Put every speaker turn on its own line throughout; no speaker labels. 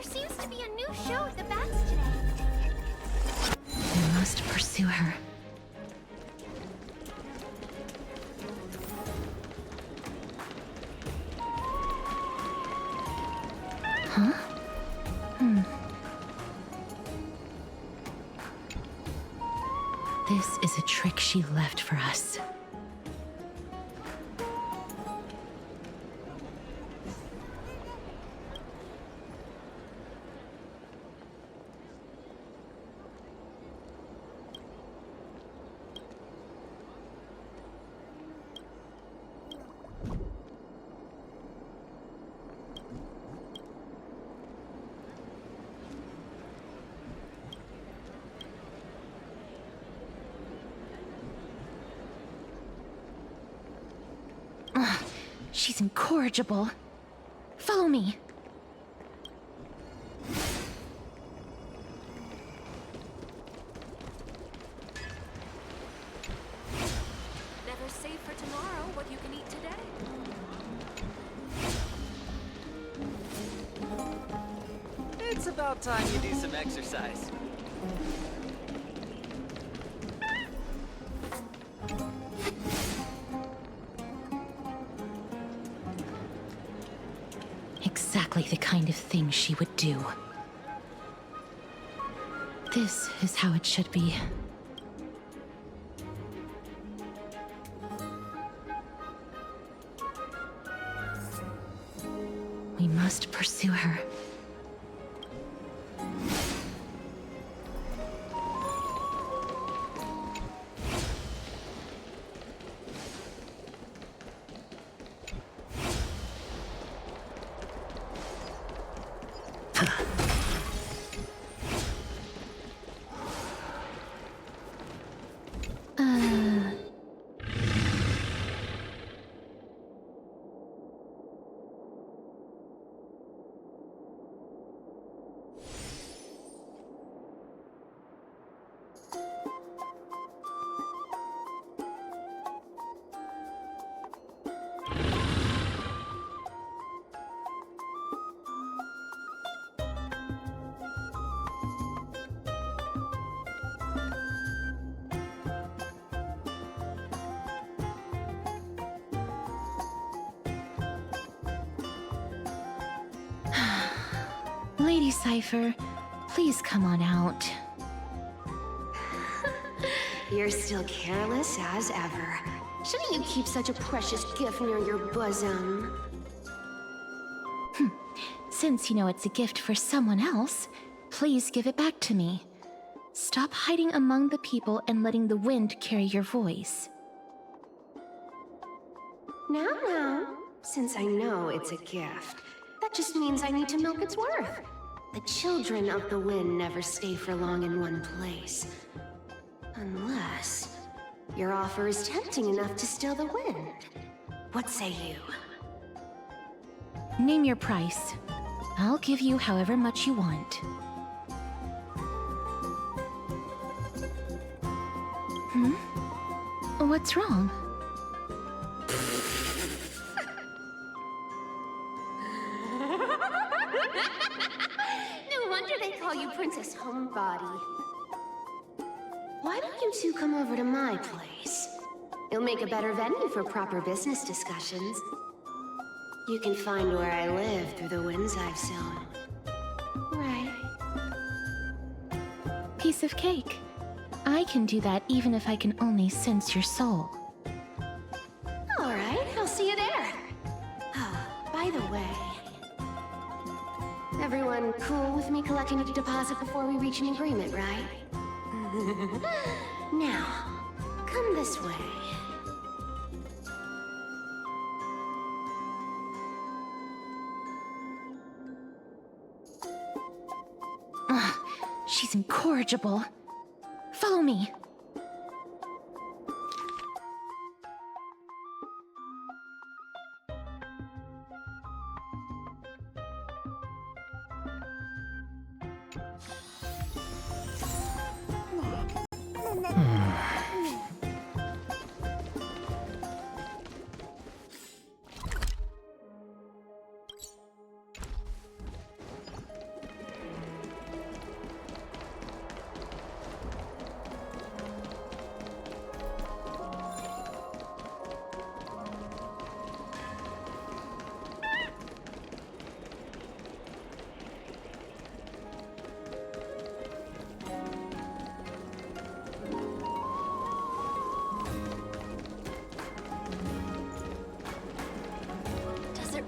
seems to be a new show at the bats today.
We must pursue her. Huh? This is a trick she left for us. She's incorrigible. Follow me.
Never save for tomorrow what you can eat today.
It's about time you do some exercise.
Exactly the kind of thing she would do. This is how it should be. We must pursue her. Lady Cipher, please come on out.
You're still careless as ever. Shouldn't you keep such a precious gift near your bosom?
Since you know it's a gift for someone else, please give it back to me. Stop hiding among the people and letting the wind carry your voice.
Now, since I know it's a gift, that just means I need to milk its worth. The children of the wind never stay for long in one place. Unless your offer is tempting enough to still the wind. What say you?
Name your price. I'll give you however much you want. What's wrong?
No wonder they call you Princess Homebody. Why don't you two come over to my place? It'll make a better venue for proper business discussions. You can find where I live through the winds I've sown. Right.
Piece of cake. I can do that even if I can only sense your soul.
Alright, I'll see you there. Oh, by the way... Everyone cool with me collecting a deposit before we reach an agreement, right? Now, come this way.
She's incorrigible. Follow me.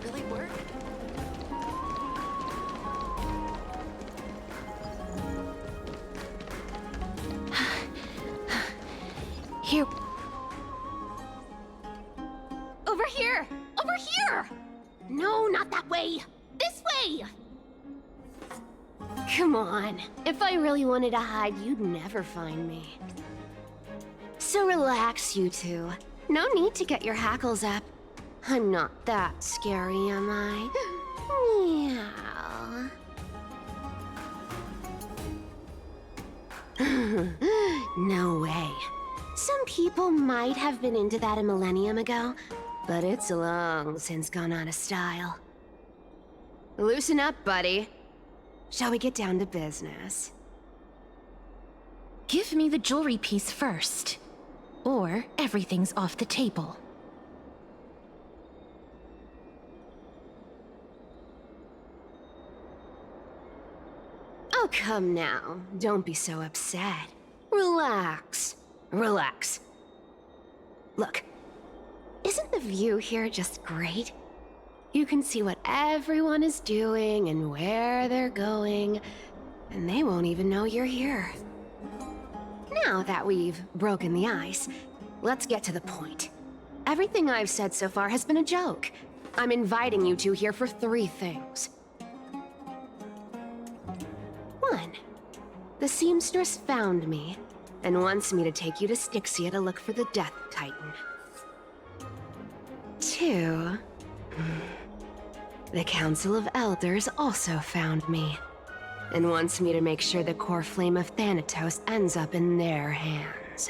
it really work?
Here.
Over here! Over here! No, not that way! This way! Come on. If I really wanted to hide, you'd never find me. So relax, you two. No need to get your hackles up. I'm not that scary, am I? Meow. No way. Some people might have been into that a millennium ago, but it's long since gone out of style. Loosen up, buddy. Shall we get down to business?
Give me the jewelry piece first, or everything's off the table.
Oh, come now. Don't be so upset. Relax. Relax. Look, isn't the view here just great? You can see what everyone is doing and where they're going, and they won't even know you're here. Now that we've broken the ice, let's get to the point. Everything I've said so far has been a joke. I'm inviting you two here for 3 things. 1. The seamstress found me and wants me to take you to Styxia to look for the Death Titan. 2. The Council of Elders also found me and wants me to make sure the core flame of Thanatos ends up in their hands.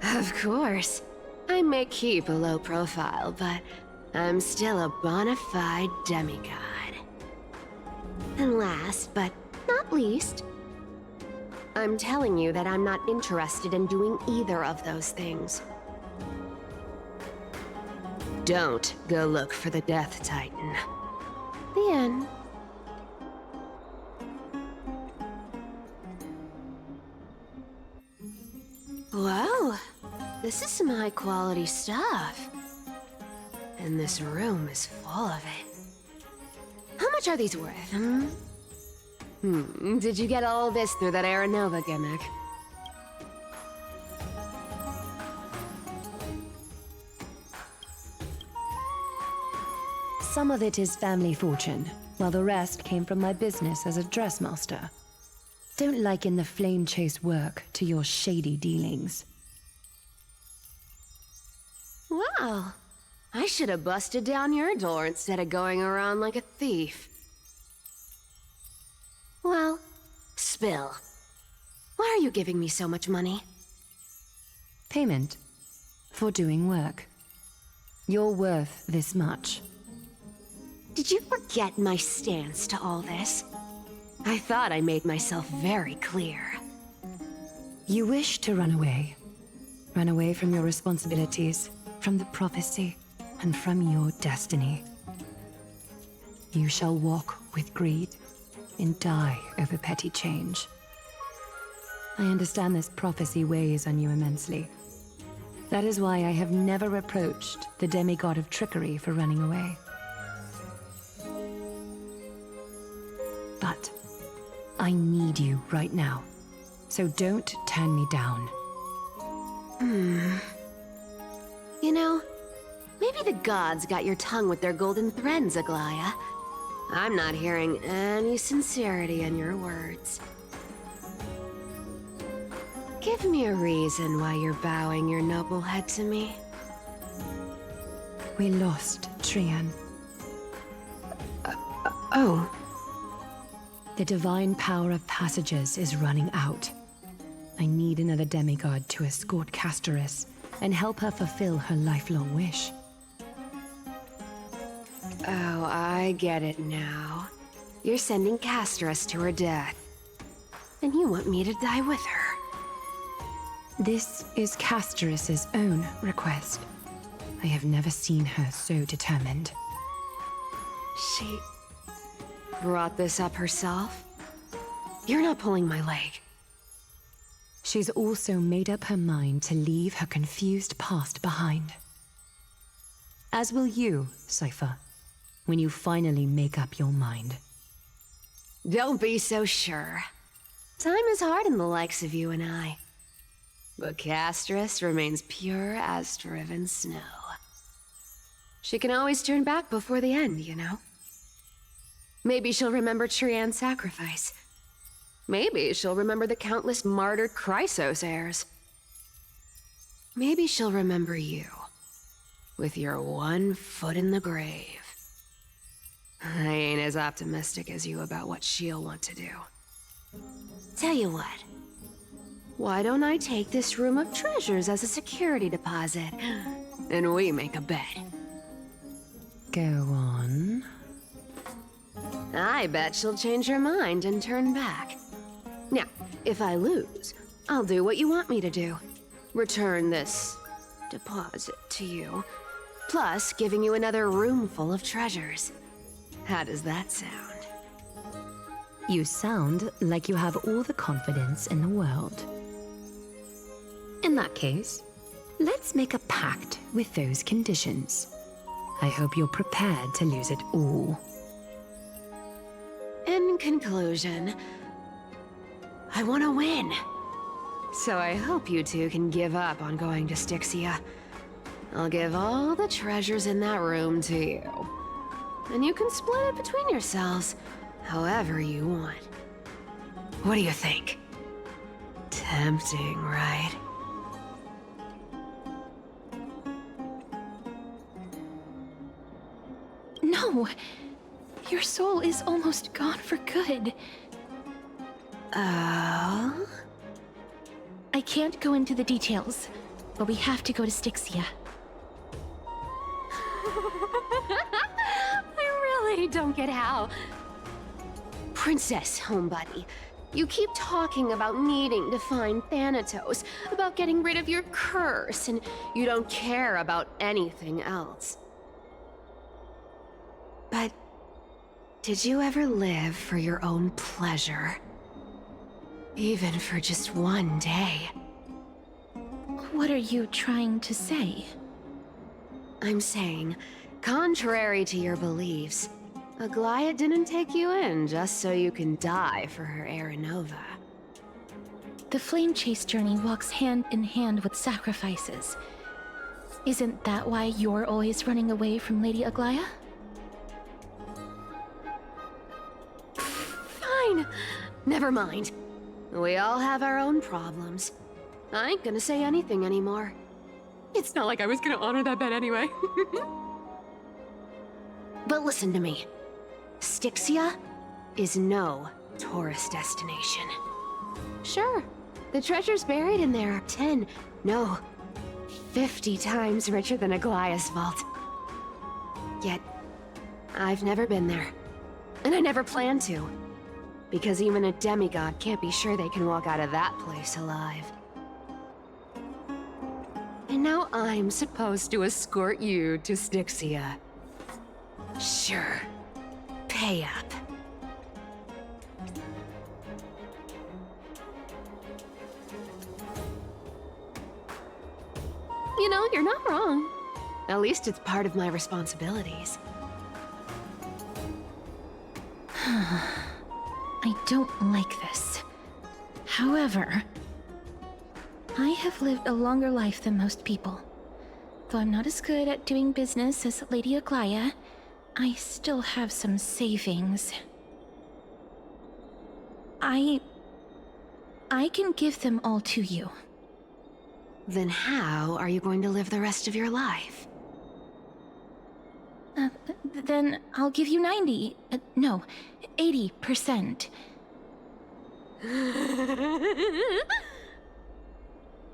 Of course, I may keep a low profile, but I'm still a bona fide demigod. And last but not least, I'm telling you that I'm not interested in doing either of those things. Don't go look for the Death Titan. The end. Wow, this is some high-quality stuff. And this room is full of it. How much are these worth, Did you get all this through that Aranova gimmick?
Some of it is family fortune, while the rest came from my business as a dressmaster. Don't liken the flame chase work to your shady dealings.
Wow. I should have busted down your door instead of going around like a thief. Well, spill. Why are you giving me so much money?
Payment for doing work. You're worth this much.
Did you forget my stance to all this? I thought I made myself very clear.
You wish to run away. Run away from your responsibilities, from the prophecy, and from your destiny. You shall walk with greed and die over petty change. I understand this prophecy weighs on you immensely. That is why I have never reproached the demigod of trickery for running away. But I need you right now, so don't turn me down.
You know, maybe the gods got your tongue with their golden threads, Aglaya. I'm not hearing any sincerity in your words. Give me a reason why you're bowing your noble head to me.
We lost Trian.
Oh.
The divine power of passages is running out. I need another demigod to escort Castoris and help her fulfill her lifelong wish.
Oh, I get it now. You're sending Castoris to her death. And you want me to die with her.
This is Castoris' own request. I have never seen her so determined.
She brought this up herself? You're not pulling my leg.
She's also made up her mind to leave her confused past behind. As will you, Cipher, when you finally make up your mind.
Don't be so sure. Time is hard in the likes of you and I. But Castris remains pure as driven snow. She can always turn back before the end, you know? Maybe she'll remember Trian's sacrifice. Maybe she'll remember the countless martyred Chrysos heirs. Maybe she'll remember you, with your one foot in the grave. I ain't as optimistic as you about what she'll want to do. Tell you what. Why don't I take this room of treasures as a security deposit, and we make a bet?
Go on.
I bet she'll change her mind and turn back. Now, if I lose, I'll do what you want me to do. Return this deposit to you, plus giving you another room full of treasures. How does that sound?
You sound like you have all the confidence in the world. In that case, let's make a pact with those conditions. I hope you're prepared to lose it all.
In conclusion, I want to win. So I hope you two can give up on going to Styxia. I'll give all the treasures in that room to you. And you can split it between yourselves, however you want. What do you think? Tempting, right?
No! Your soul is almost gone for good.
Oh?
I can't go into the details, but we have to go to Styxia.
I really don't get how. Princess, homebuddy, you keep talking about needing to find Thanatos, about getting rid of your curse, and you don't care about anything else. But did you ever live for your own pleasure? Even for just one day?
What are you trying to say?
I'm saying, contrary to your beliefs, Aglaia didn't take you in just so you can die for her Aranova.
The flame chase journey walks hand in hand with sacrifices. Isn't that why you're always running away from Lady Aglaia?
Fine. Never mind. We all have our own problems. I ain't gonna say anything anymore. It's not like I was gonna honor that bet anyway. But listen to me. Styxia is no tourist destination. Sure, the treasures buried in there are 10, no, 50 times richer than Aglaia's vault. Yet, I've never been there. And I never plan to. Because even a demigod can't be sure they can walk out of that place alive. And now I'm supposed to escort you to Styxia. Sure. Pay up. You know, you're not wrong. At least it's part of my responsibilities.
I don't like this. However, I have lived a longer life than most people. Though I'm not as good at doing business as Lady Aglaia, I still have some savings. I can give them all to you.
Then how are you going to live the rest of your life?
Then I'll give you no, 80%.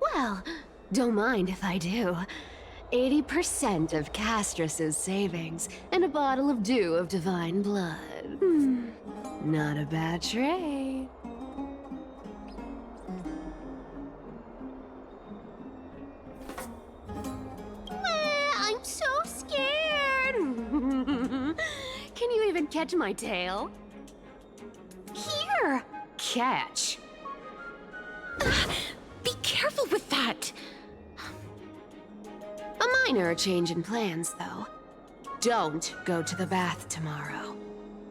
Well, don't mind if I do. 80% of Castris's savings and a bottle of dew of divine blood. Not a bad trade. I'm so scared. Can you even catch my tail? Here! Catch. A minor change in plans, though. Don't go to the bath tomorrow.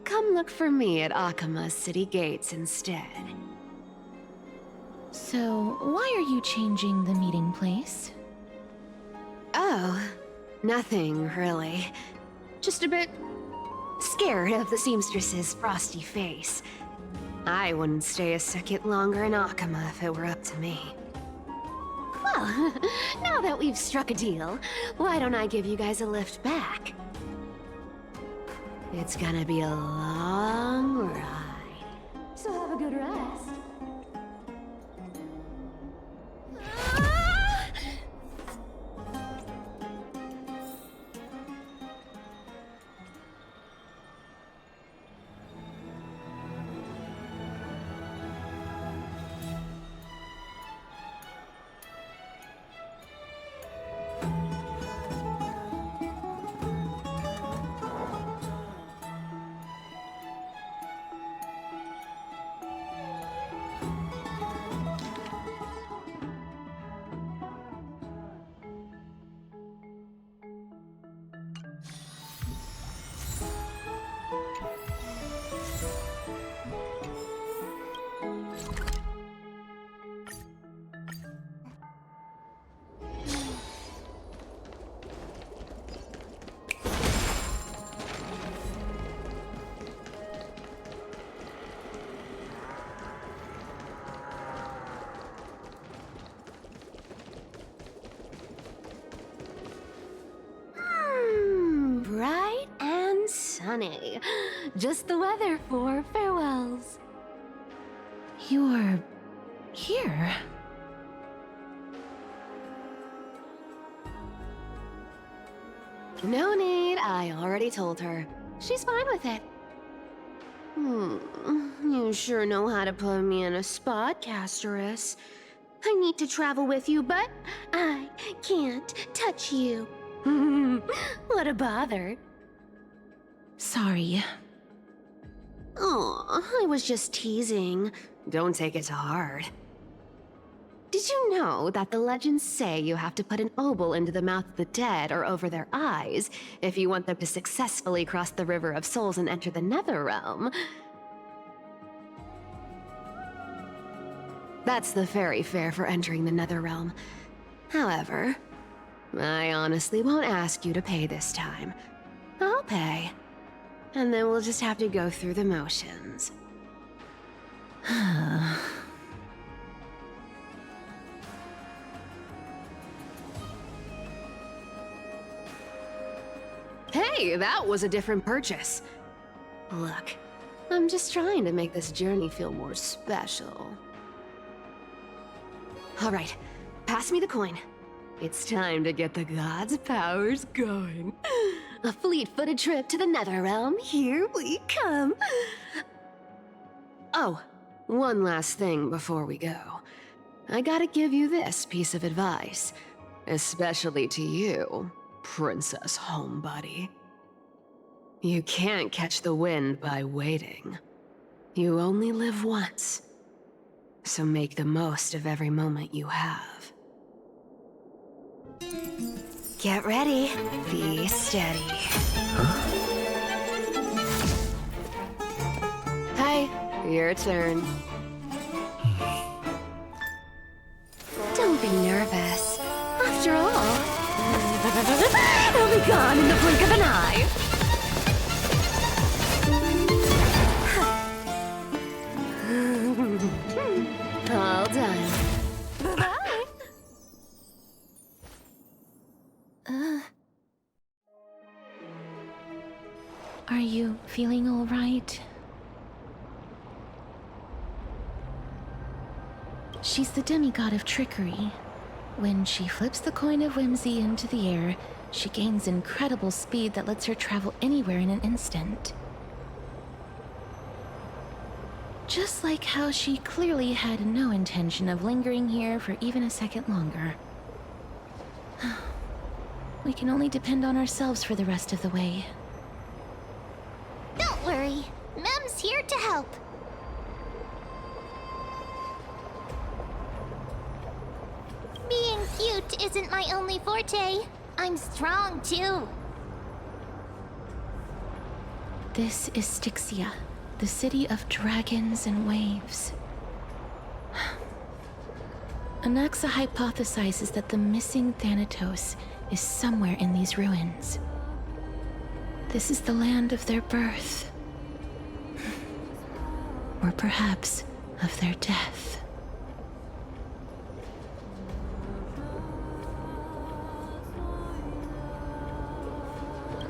Come look for me at Akima's city gates instead.
So, why are you changing the meeting place?
Oh, nothing really. Just a bit scared of the seamstress's frosty face. I wouldn't stay a second longer in Akima if it were up to me. Well, now that we've struck a deal, why don't I give you guys a lift back? It's gonna be a long ride. So have a good rest. Bright and sunny. Just the weather for farewells.
You're... here?
No need, I already told her. She's fine with it. You sure know how to put me in a spot, Casterus. I need to travel with you, but I can't touch you. What a bother.
Sorry.
Aw, I was just teasing. Don't take it to heart. Did you know that the legends say you have to put an obol into the mouth of the dead or over their eyes if you want them to successfully cross the River of Souls and enter the Netherrealm? That's the fairy fare for entering the Netherrealm. However, I honestly won't ask you to pay this time. I'll pay. And then we'll just have to go through the motions. Hey, that was a different purchase. Look, I'm just trying to make this journey feel more special. All right, pass me the coin. It's time to get the gods' powers going. A fleet-footed trip to the Netherrealm. Here we come. Oh, one last thing before we go. I gotta give you this piece of advice, especially to you, Princess Homebody. You can't catch the wind by waiting. You only live once, so make the most of every moment you have. Get ready. Be steady. Hi, your turn. Don't be nervous. After all, it'll be gone in the blink of an eye. All done. Bye-bye.
Are you feeling all right? She's the demigod of trickery. When she flips the coin of whimsy into the air, she gains incredible speed that lets her travel anywhere in an instant. Just like how she clearly had no intention of lingering here for even a second longer. We can only depend on ourselves for the rest of the way.
Don't worry. Mem's here to help. Being cute isn't my only forte. I'm strong too.
This is Styxia, the city of dragons and waves. Anaxa hypothesizes that the missing Thanatos is somewhere in these ruins. This is the land of their birth. Or perhaps of their death.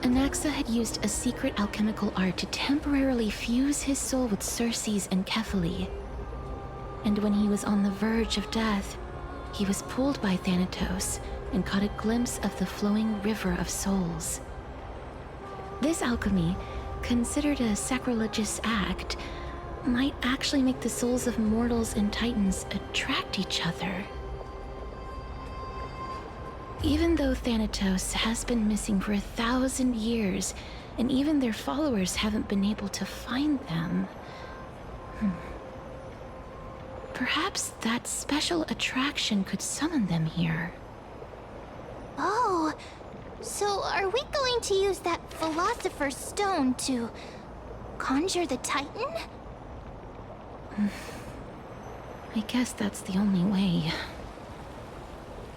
Anaxa had used a secret alchemical art to temporarily fuse his soul with Circe's and Kephae. And when he was on the verge of death, he was pulled by Thanatos and caught a glimpse of the flowing river of souls. This alchemy, considered a sacrilegious act, might actually make the souls of mortals and titans attract each other. Even though Thanatos has been missing for 1,000 years, and even their followers haven't been able to find them, perhaps that special attraction could summon them here.
Oh, so are we going to use that Philosopher's Stone to conjure the Titan?
I guess that's the only way.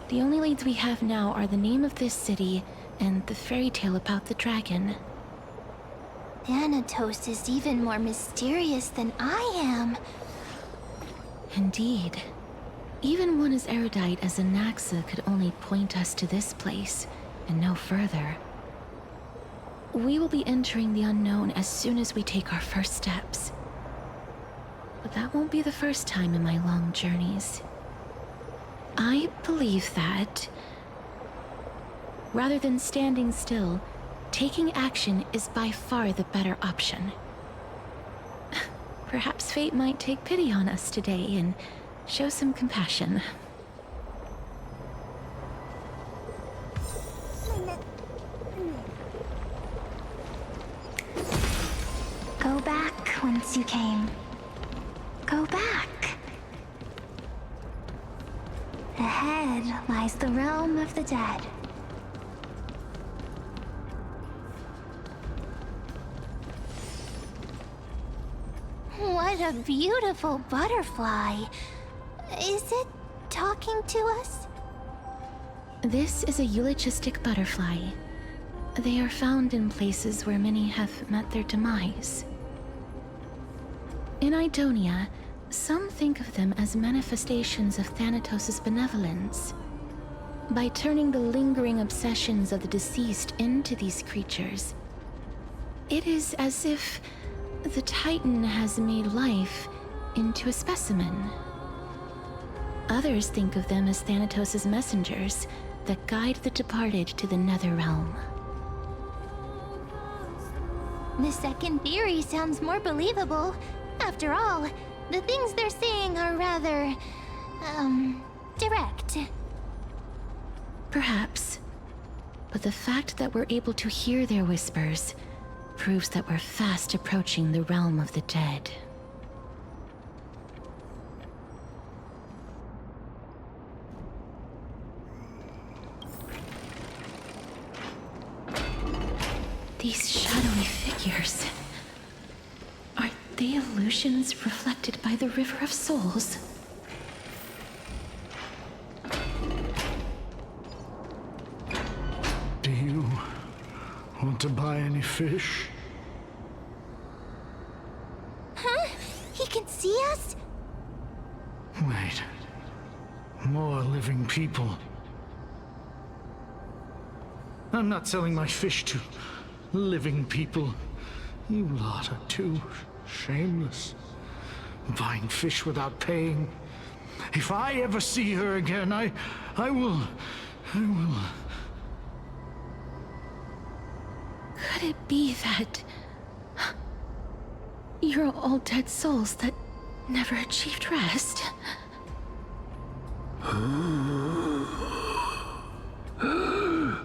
The only leads we have now are the name of this city and the fairy tale about the dragon.
Thanatos is even more mysterious than I am.
Indeed. Even one as erudite as Anaxa could only point us to this place, and no further. We will be entering the unknown as soon as we take our first steps. But that won't be the first time in my long journeys. I believe that, rather than standing still, taking action is by far the better option. Perhaps fate might take pity on us today and show some compassion.
Go back whence you came. Go back. Ahead lies the realm of the dead. What a beautiful butterfly. Is it talking to us?
This is a eulogistic butterfly. They are found in places where many have met their demise. In Idonia, some think of them as manifestations of Thanatos' benevolence. By turning the lingering obsessions of the deceased into these creatures, it is as if the Titan has made life into a specimen. Others think of them as Thanatos' messengers that guide the departed to the nether realm.
The second theory sounds more believable. After all, the things they're saying are rather, direct.
Perhaps. But the fact that we're able to hear their whispers proves that we're fast approaching the realm of the dead. These shadowy figures. Are they illusions reflected by the River of Souls?
Do you want to buy any fish?
Huh? He can see us?
Wait. More living people. I'm not selling my fish to living people. You lot are too shameless. Buying fish without paying. If I ever see her again, I will...
Could it be that you're all dead souls that never achieved rest?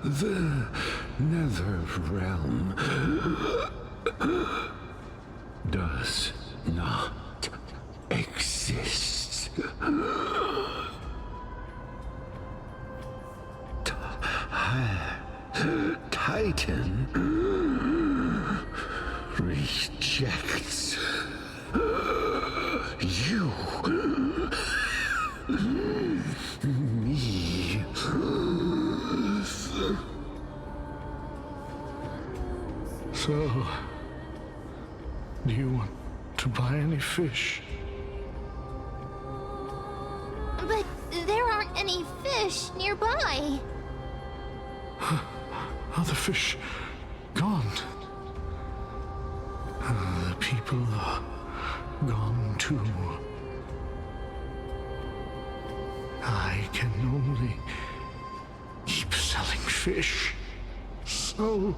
The nether realm does not exist. Titan rejects you. Me.
So, do you want to buy any fish?
But there aren't any fish nearby.
Are the fish gone? The people are gone too. I can only keep selling fish. So,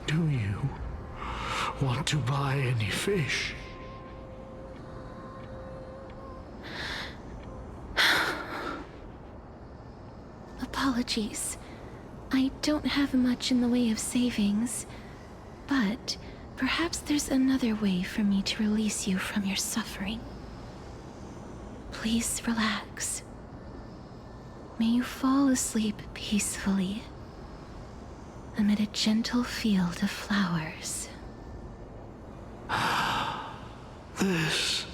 do you want to buy any fish?
Apologies. I don't have much in the way of savings, but perhaps there's another way for me to release you from your suffering. Please relax. May you fall asleep peacefully amid a gentle field of flowers.
This.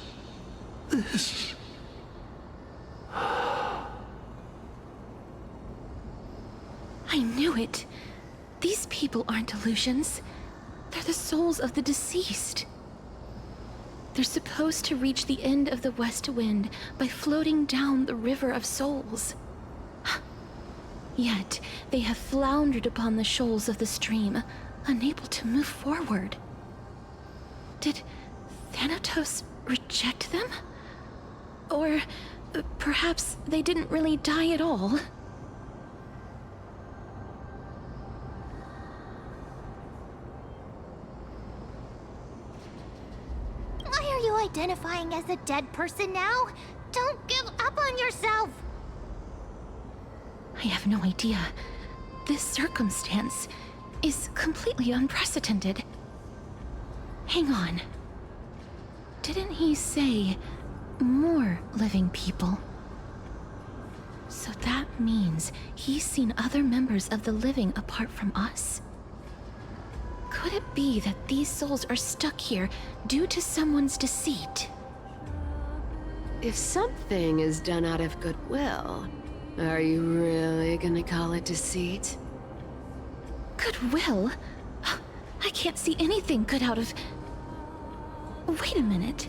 I knew it. These people aren't illusions. They're the souls of the deceased. They're supposed to reach the end of the West Wind by floating down the River of Souls. Yet, they have floundered upon the shoals of the stream, unable to move forward. Did Thanatos reject them? Or perhaps they didn't really die at all?
Why are you identifying as a dead person now? Don't give up on yourself!
I have no idea. This circumstance is completely unprecedented. Hang on. Didn't he say more living people? So that means he's seen other members of the living apart from us? Could it be that these souls are stuck here due to someone's deceit?
If something is done out of goodwill, are you really gonna call it deceit?
Goodwill? I can't see anything good out of... Wait a minute.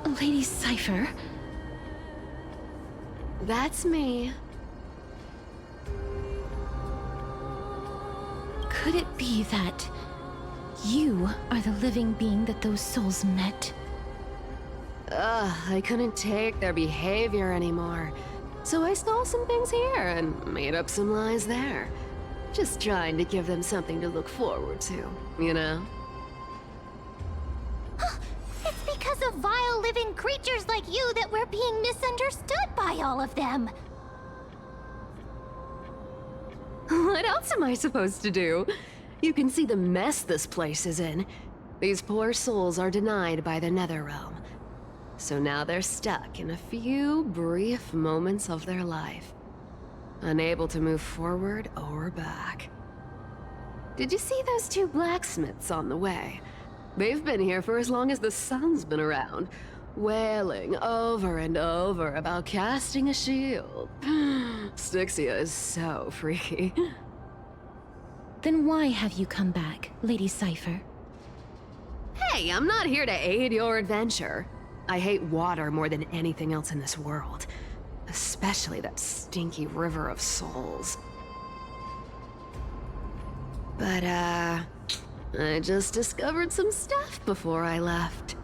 Lady Cipher?
That's me.
Could it be that you are the living being that those souls met?
I couldn't take their behavior anymore. So I stole some things here and made up some lies there. Just trying to give them something to look forward to, you know?
It's because of vile living creatures like you that we're being misunderstood by all of them.
What else am I supposed to do? You can see the mess this place is in. These poor souls are denied by the Netherrealm. So now they're stuck in a few brief moments of their life, unable to move forward or back. Did you see those two blacksmiths on the way? They've been here for as long as the sun's been around, wailing over and over about casting a shield. Styxia is so freaky.
Then why have you come back, Lady Cipher?
Hey, I'm not here to aid your adventure. I hate water more than anything else in this world. Especially that stinky river of souls. But, I just discovered some stuff before I left.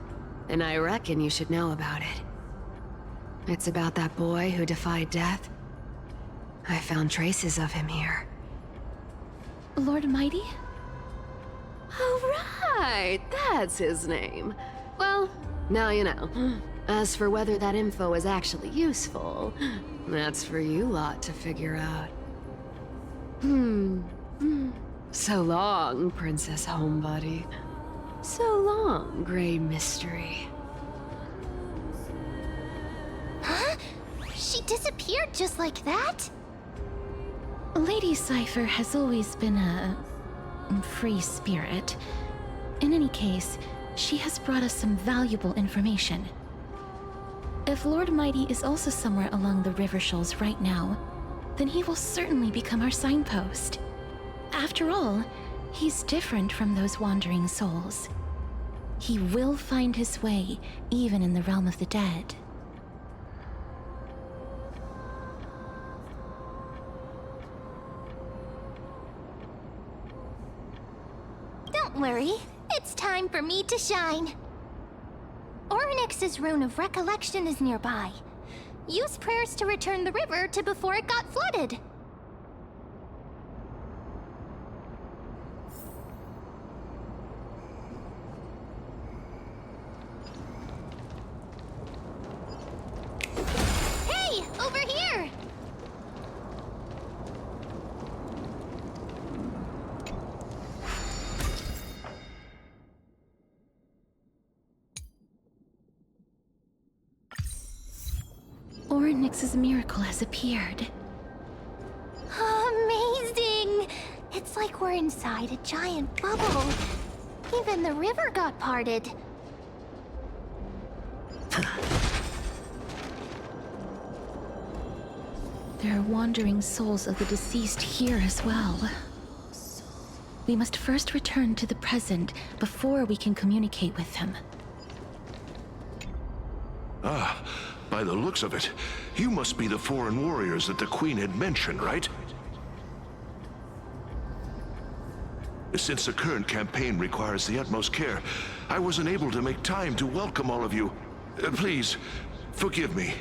And I reckon you should know about it. It's about that boy who defied death. I found traces of him here.
Lord Mighty?
Oh, right! That's his name. Well, now you know. As for whether that info is actually useful, that's for you lot to figure out. So long, Princess Homebody. So long, Grey Mystery.
Huh? She disappeared just like that?
Lady Cipher has always been a free spirit. In any case, she has brought us some valuable information. If Lord Mighty is also somewhere along the river shoals right now, then he will certainly become our signpost. After all, he's different from those wandering souls. He will find his way, even in the realm of the dead.
Don't worry, it's time for me to shine. Ornyx's rune of recollection is nearby. Use prayers to return the river to before it got flooded. Hey, over here!
Ornyx's miracle has appeared.
Amazing! It's like we're inside a giant bubble. Even the river got parted.
There are wandering souls of the deceased here as well. We must first return to the present before we can communicate with them.
Ah, by the looks of it, you must be the foreign warriors that the Queen had mentioned, right? Since the current campaign requires the utmost care, I wasn't able to make time to welcome all of you. Please, forgive me.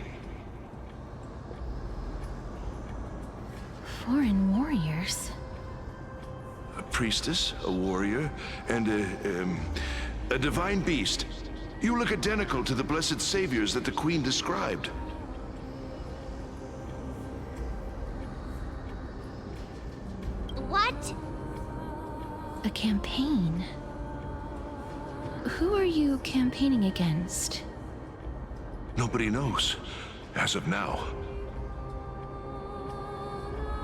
Foreign warriors?
A priestess, a warrior, and a divine beast. You look identical to the blessed saviors that the Queen described.
What?
A campaign? Who are you campaigning against?
Nobody knows, as of now.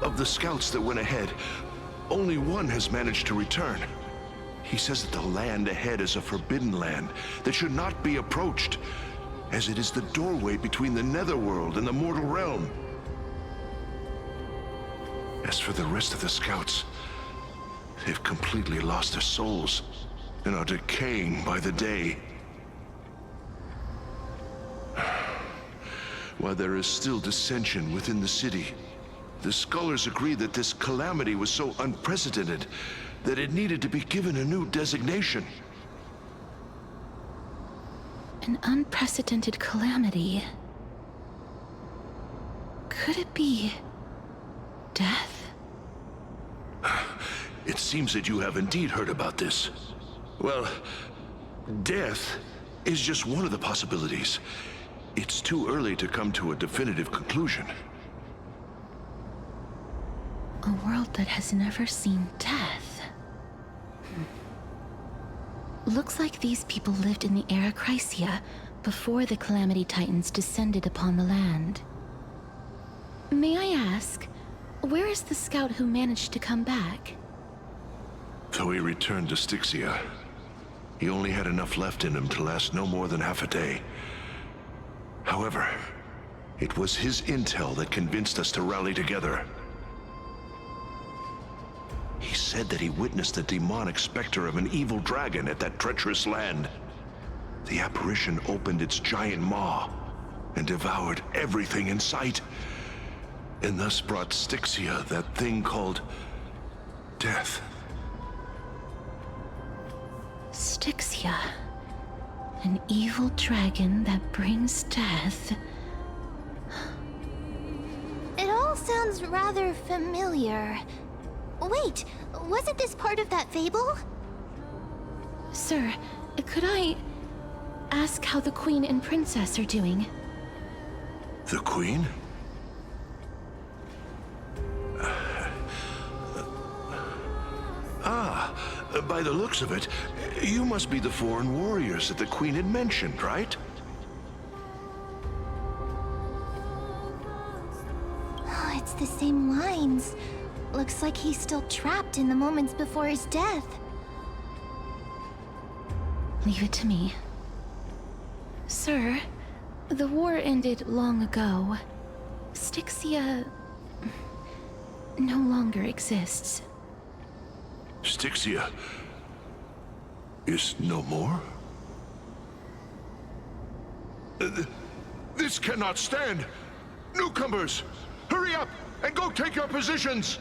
Of the scouts that went ahead, only one has managed to return. He says that the land ahead is a forbidden land that should not be approached, as it is the doorway between the netherworld and the mortal realm. As for the rest of the scouts, they've completely lost their souls and are decaying by the day. While there is still dissension within the city, the scholars agree that this calamity was so unprecedented that it needed to be given a new designation.
An unprecedented calamity. Could it be death?
It seems that you have indeed heard about this. Well, death is just one of the possibilities. It's too early to come to a definitive conclusion.
A world that has never seen death. Looks like these people lived in the era Chrysia before the Calamity Titans descended upon the land. May I ask, where is the scout who managed to come back?
So he returned to Styxia. He only had enough left in him to last no more than half a day. However, it was his intel that convinced us to rally together. He said that he witnessed the demonic specter of an evil dragon at that treacherous land. The apparition opened its giant maw and devoured everything in sight, and thus brought Styxia that thing called death.
Styxia. An evil dragon that brings death.
It all sounds rather familiar. Wait, wasn't this part of that fable?
Sir, could I ask how the Queen and Princess are doing?
The Queen? By the looks of it, you must be the foreign warriors that the Queen had mentioned, right?
Oh, it's the same lines. Looks like he's still trapped in the moments before his death.
Leave it to me. Sir, the war ended long ago. Styxia no longer exists.
Styxia is no more? This cannot stand! Newcomers, hurry up and go take your positions!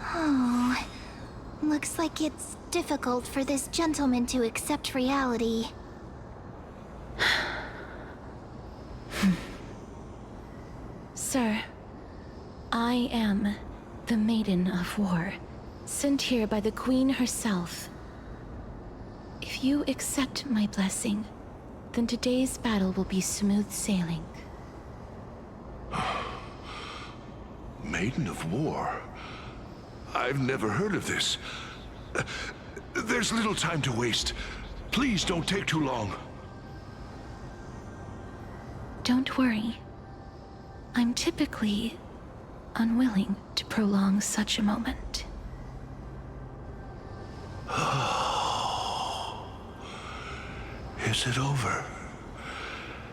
Oh, looks like it's difficult for this gentleman to accept reality.
Sir, I am the Maiden of War, sent here by the Queen herself. If you accept my blessing, then today's battle will be smooth sailing.
Maiden of War? I've never heard of this. There's little time to waste. Please don't take too long.
Don't worry. I'm typically unwilling to prolong such a moment.
Is it over?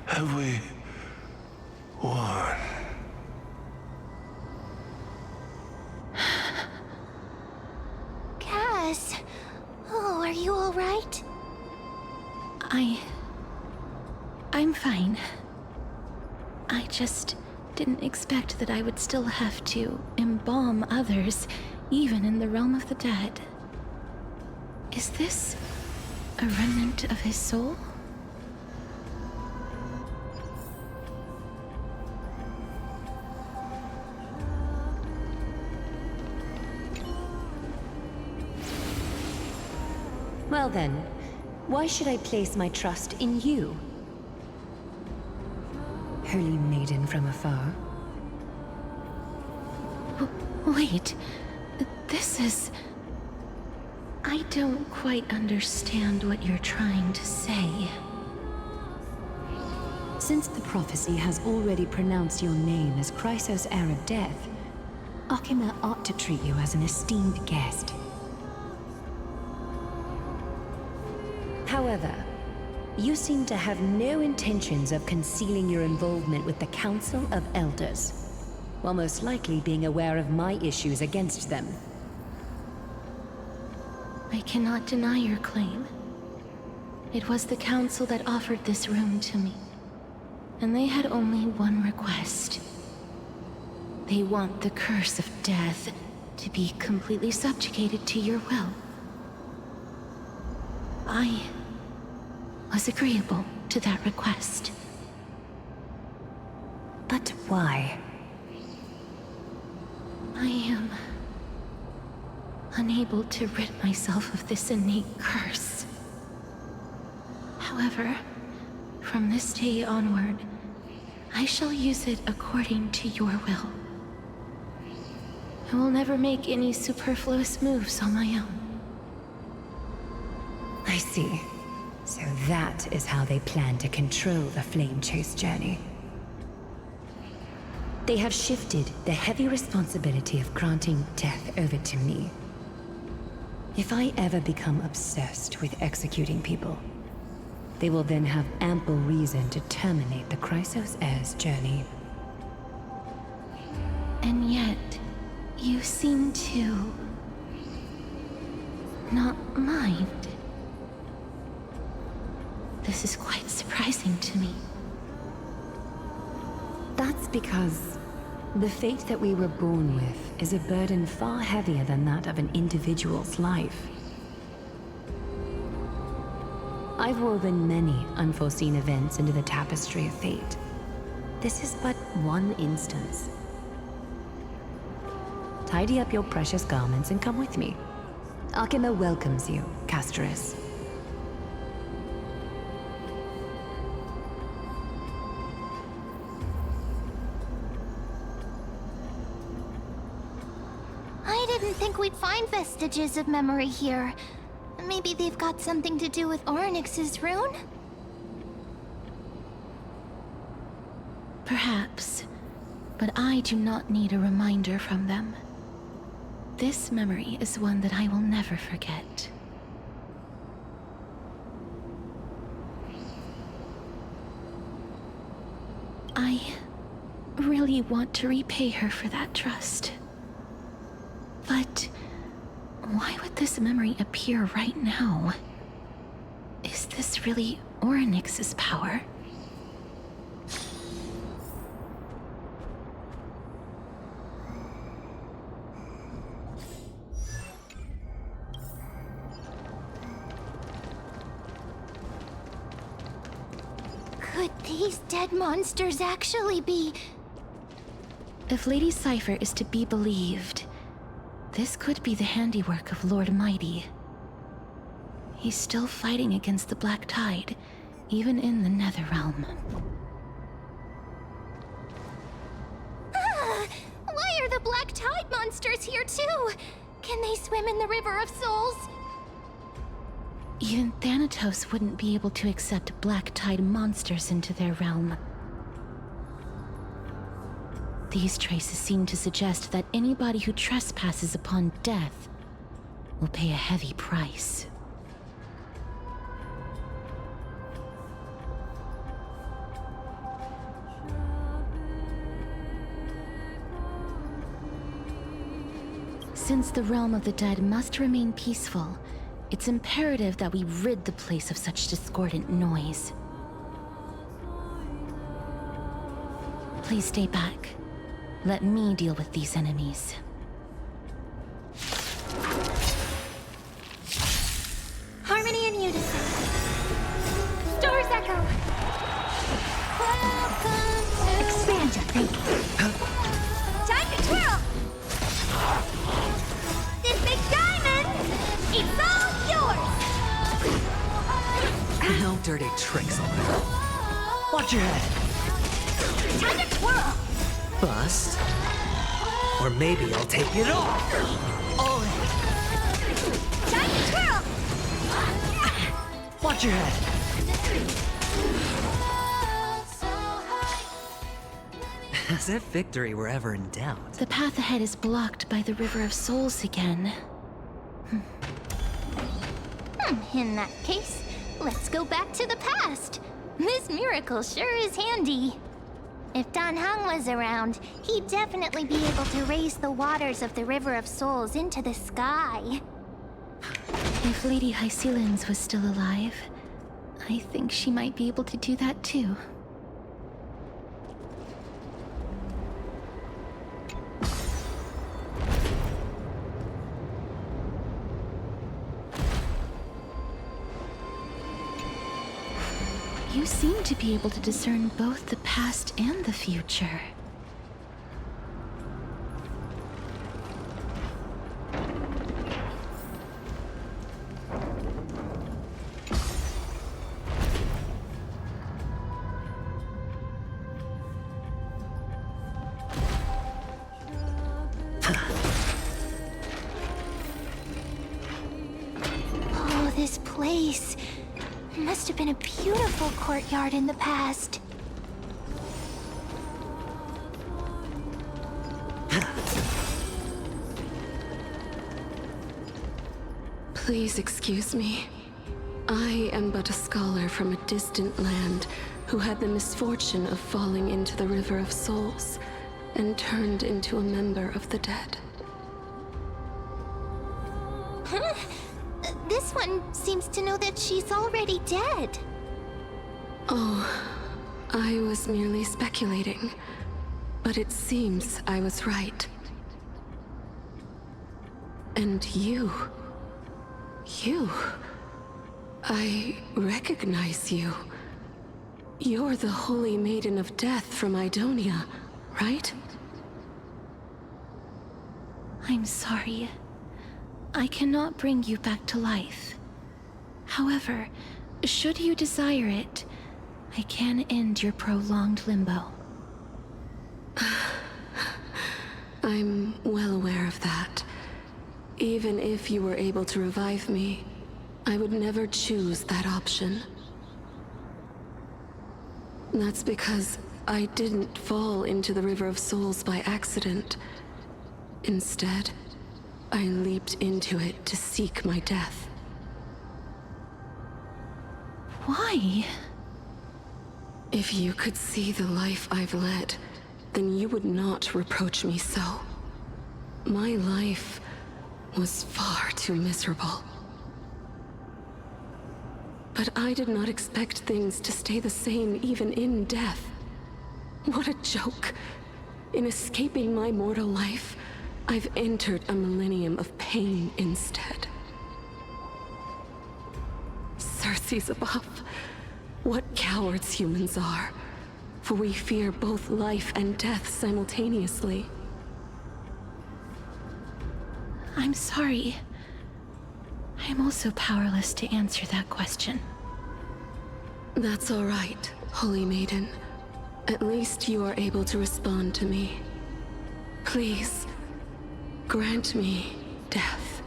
Have we won?
Cass, oh, are you all right?
I'm fine. I just didn't expect that I would still have to embalm others, even in the realm of the dead. Is this a remnant of his soul?
Well then, why should I place my trust in you? Holy maiden from afar.
Wait, this is... I don't quite understand what you're trying to say.
Since the prophecy has already pronounced your name as Chrysos' heir of death, alchemy ought to treat you as an esteemed guest. However, you seem to have no intentions of concealing your involvement with the Council of Elders, while most likely being aware of my issues against them.
I cannot deny your claim. It was the Council that offered this room to me, and they had only one request. They want the curse of death to be completely subjugated to your will. I was agreeable to that request.
But why?
I am unable to rid myself of this innate curse. However, from this day onward, I shall use it according to your will. I will never make any superfluous moves on my own.
I see. So that is how they plan to control the Flame Chase journey. They have shifted the heavy responsibility of granting death over to me. If I ever become obsessed with executing people, they will then have ample reason to terminate the Chrysos heir's journey.
And yet, you seem to not mind. This is quite surprising to me.
That's because the fate that we were born with is a burden far heavier than that of an individual's life. I've woven many unforeseen events into the tapestry of fate. This is but one instance. Tidy up your precious garments and come with me. Alchemy welcomes you, Castoris.
I didn't think we'd find vestiges of memory here. Maybe they've got something to do with Orynyx's rune?
Perhaps. but I do not need a reminder from them. This memory is one that I will never forget. I really want to repay her for that trust. But why would this memory appear right now? Is this really Orynyx's power?
Could these dead monsters actually be...
If Lady Cipher is to be believed, this could be the handiwork of Lord Mighty. He's still fighting against the Black Tide, even in the Netherrealm.
Why are the Black Tide monsters here too? Can they swim in the River of Souls?
Even Thanatos wouldn't be able to accept Black Tide monsters into their realm. These traces seem to suggest that anybody who trespasses upon death will pay a heavy price. Since the realm of the dead must remain peaceful, it's imperative that we rid the place of such discordant noise. Please stay back. Let me deal with these enemies.
Harmony and unison. Stars echo. Welcome to...
Expand your thinking.
Time to twirl! This big diamond, it's all yours!
No dirty tricks on it. Watch your head.
Time to twirl!
Bust. Or maybe I'll take it off. All in.
Time to twirl!
Watch your head. As if victory were ever in doubt.
The path ahead is blocked by the River of Souls again.
In that case, let's go back to the past. This miracle sure is handy. If Dan Heng was around, he'd definitely be able to raise the waters of the River of Souls into the sky.
If Lady Hycelens was still alive, I think she might be able to do that too. You seem to be able to discern both the past and the future.
Oh, this place. Must have been a beautiful courtyard in the past.
Please excuse me. I am but a scholar from a distant land who had the misfortune of falling into the River of Souls and turned into a member of the dead.
Huh? This one seems to know that she's already dead.
Oh, I was merely speculating, but it seems I was right. And you... I recognize you. You're the Holy Maiden of Death from Idonia, right?
I'm sorry. I cannot bring you back to life. However, should you desire it, I can end your prolonged limbo.
I'm well aware of that. Even if you were able to revive me, I would never choose that option. That's because I didn't fall into the River of Souls by accident. Instead, I leaped into it to seek my death.
Why?
If you could see the life I've led, then you would not reproach me so. My life was far too miserable. But I did not expect things to stay the same even in death. What a joke. In escaping my mortal life, I've entered a millennium of pain instead. Circe's above. What cowards humans are. For we fear both life and death simultaneously.
I'm sorry. I am also powerless to answer that question.
That's all right, Holy Maiden. At least you are able to respond to me. Please, grant me death.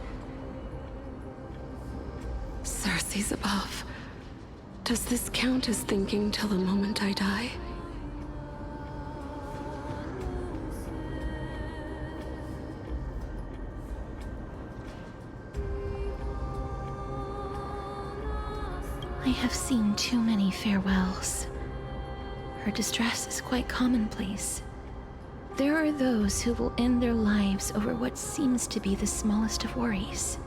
Circe's above. Does this count as thinking till the moment I die?
I have seen too many farewells. Her distress is quite commonplace. There are those who will end their lives over what seems to be the smallest of worries.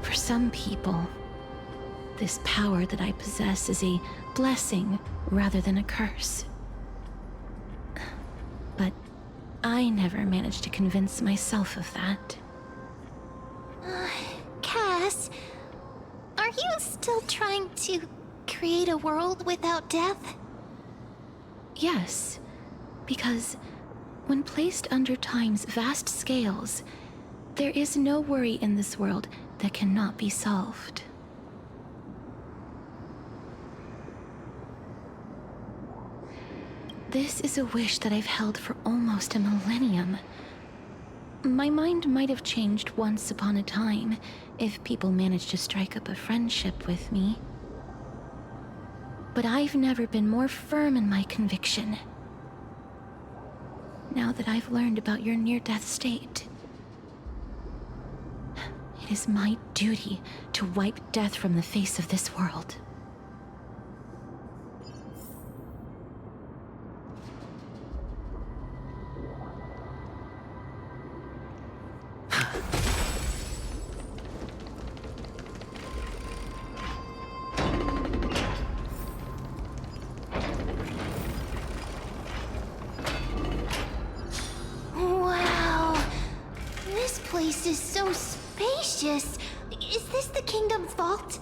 For some people, this power that I possess is a blessing rather than a curse. But I never managed to convince myself of that.
Cass, are you still trying to create a world without death?
Yes, because when placed under time's vast scales, there is no worry in this world that cannot be solved. This is a wish that I've held for almost a millennium. My mind might have changed once upon a time if people managed to strike up a friendship with me. But I've never been more firm in my conviction. Now that I've learned about your near-death state, it is my duty to wipe death from the face of this world.
Wow, this place is so spacious. Is this the kingdom's vault?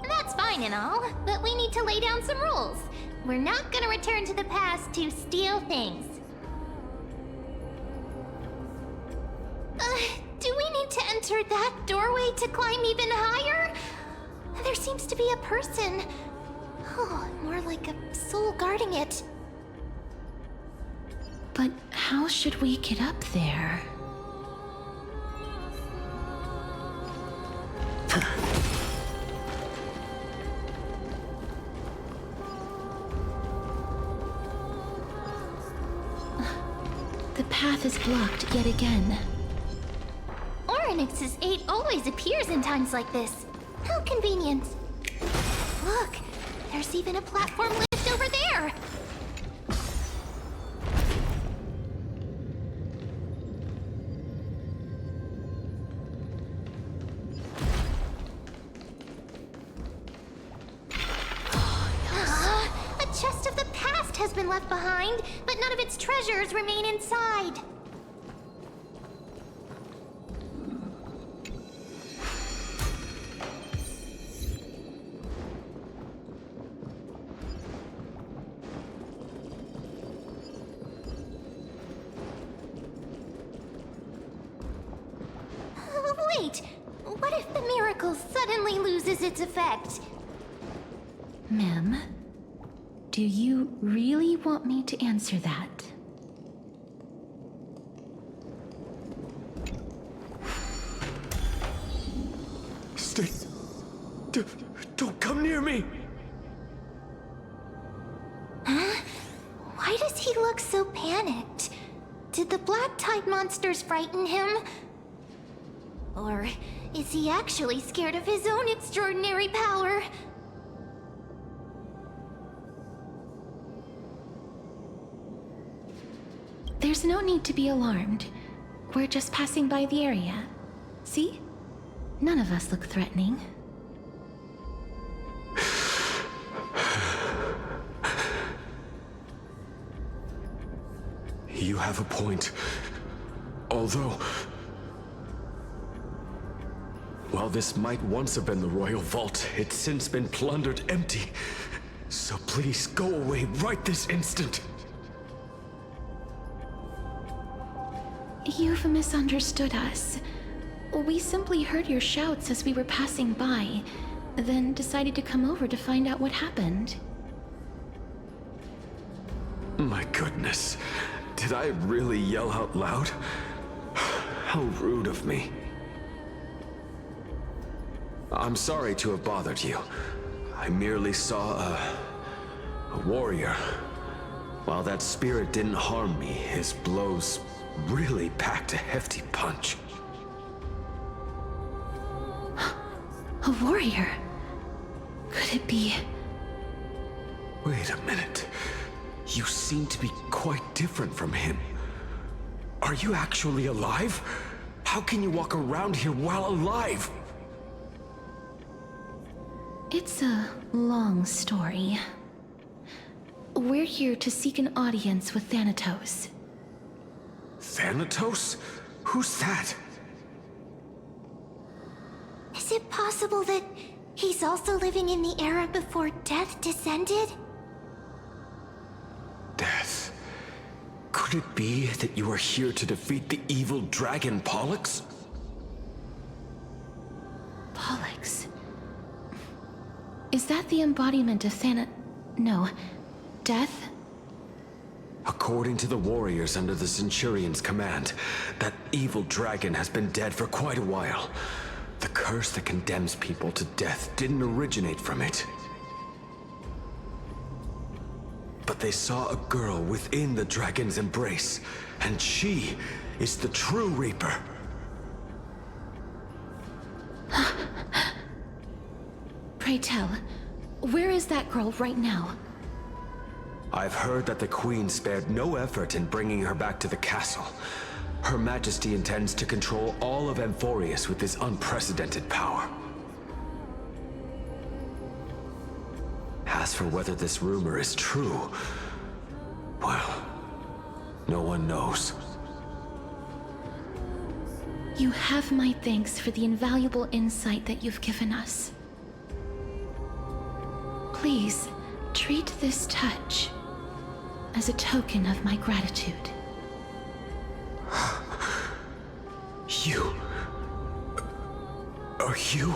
That's fine and all, but we need to lay down some rules. We're not gonna return to the past to steal things. Do we need to enter that doorway to climb even higher? There seems to be a person. Oh, more like a soul guarding it.
But how should we get up there? The path is blocked yet again.
Orynyx's 8 always appears in times like this. How convenient. Look, there's even a platform lift over there. A chest of the past has been left behind, but none of its treasures remain inside. Wait, what if the miracle suddenly loses its effect?
Mem, do you really want me to answer that?
come near me!
Huh? Why does he look so panicked? Did the black tide monsters frighten him? Or is he actually scared of his own extraordinary power?
There's no need to be alarmed. We're just passing by the area. See? None of us look threatening.
You have a point. Although... while this might once have been the royal vault, it's since been plundered empty. So please go away right this instant.
You've misunderstood us. We simply heard your shouts as we were passing by, then decided to come over to find out what happened.
My goodness. Did I really yell out loud? How rude of me. I'm sorry to have bothered you. I merely saw a warrior. While that spirit didn't harm me, his blows really packed a hefty punch.
A warrior? Could it be...
Wait a minute. You seem to be quite different from him. Are you actually alive? How can you walk around here while alive?
It's a long story. We're here to seek an audience with Thanatos.
Thanatos? Who's that?
Is it possible that he's also living in the era before death descended?
Death? Could it be that you are here to defeat the evil dragon Pollux?
Pollux? Is that the embodiment of No. Death?
According to the warriors under the Centurion's command, that evil dragon has been dead for quite a while. The curse that condemns people to death didn't originate from it. But they saw a girl within the dragon's embrace, and she is the true Reaper.
Pray tell, where is that girl right now?
I've heard that the Queen spared no effort in bringing her back to the castle. Her Majesty intends to control all of Amphorius with this unprecedented power. As for whether this rumor is true, well, no one knows.
You have my thanks for the invaluable insight that you've given us. Please, treat this touch as a token of my gratitude.
You... are you...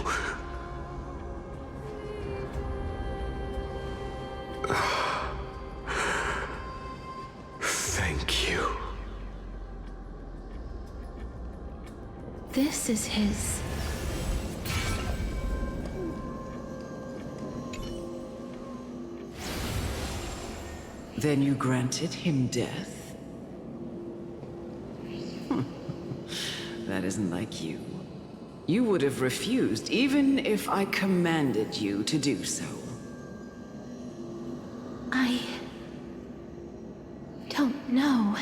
Thank you.
This is his...
Then you granted him death? That isn't like you. You would have refused even if I commanded you to do so.
I... don't know.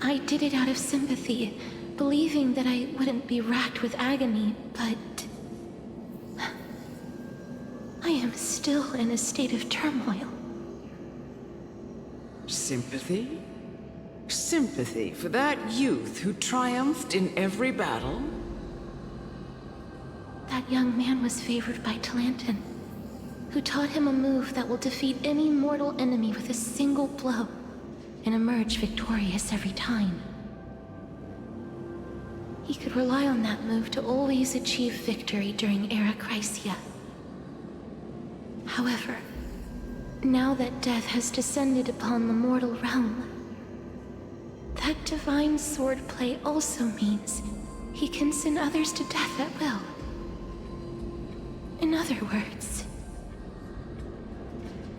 I did it out of sympathy, believing that I wouldn't be racked with agony, but... I am still in a state of turmoil.
Sympathy? Sympathy for that youth who triumphed in every battle?
That young man was favored by Talantin, who taught him a move that will defeat any mortal enemy with a single blow and emerge victorious every time. He could rely on that move to always achieve victory during Era Chrysia. However, now that death has descended upon the mortal realm, that divine swordplay also means he can send others to death at will. other words.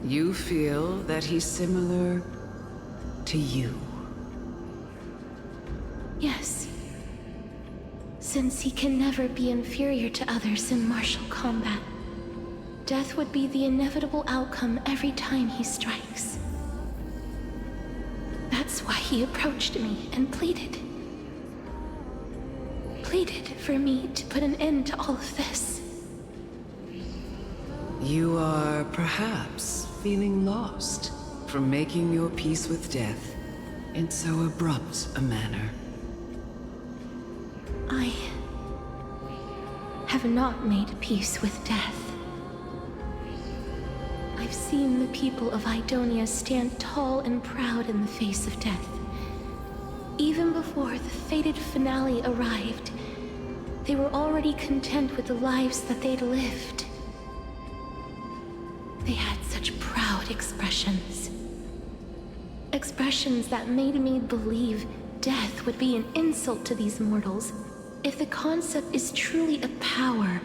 You feel that he's similar to you?
Yes. Since he can never be inferior to others in martial combat, death would be the inevitable outcome every time he strikes. That's why he approached me and pleaded. Pleaded for me to put an end to all of this.
You are perhaps feeling lost from making your peace with death in so abrupt a manner.
I have not made peace with death. I've seen the people of Idonia stand tall and proud in the face of death. Even before the fated finale arrived, they were already content with the lives that they'd lived. They had such proud expressions. Expressions that made me believe death would be an insult to these mortals if the concept is truly a power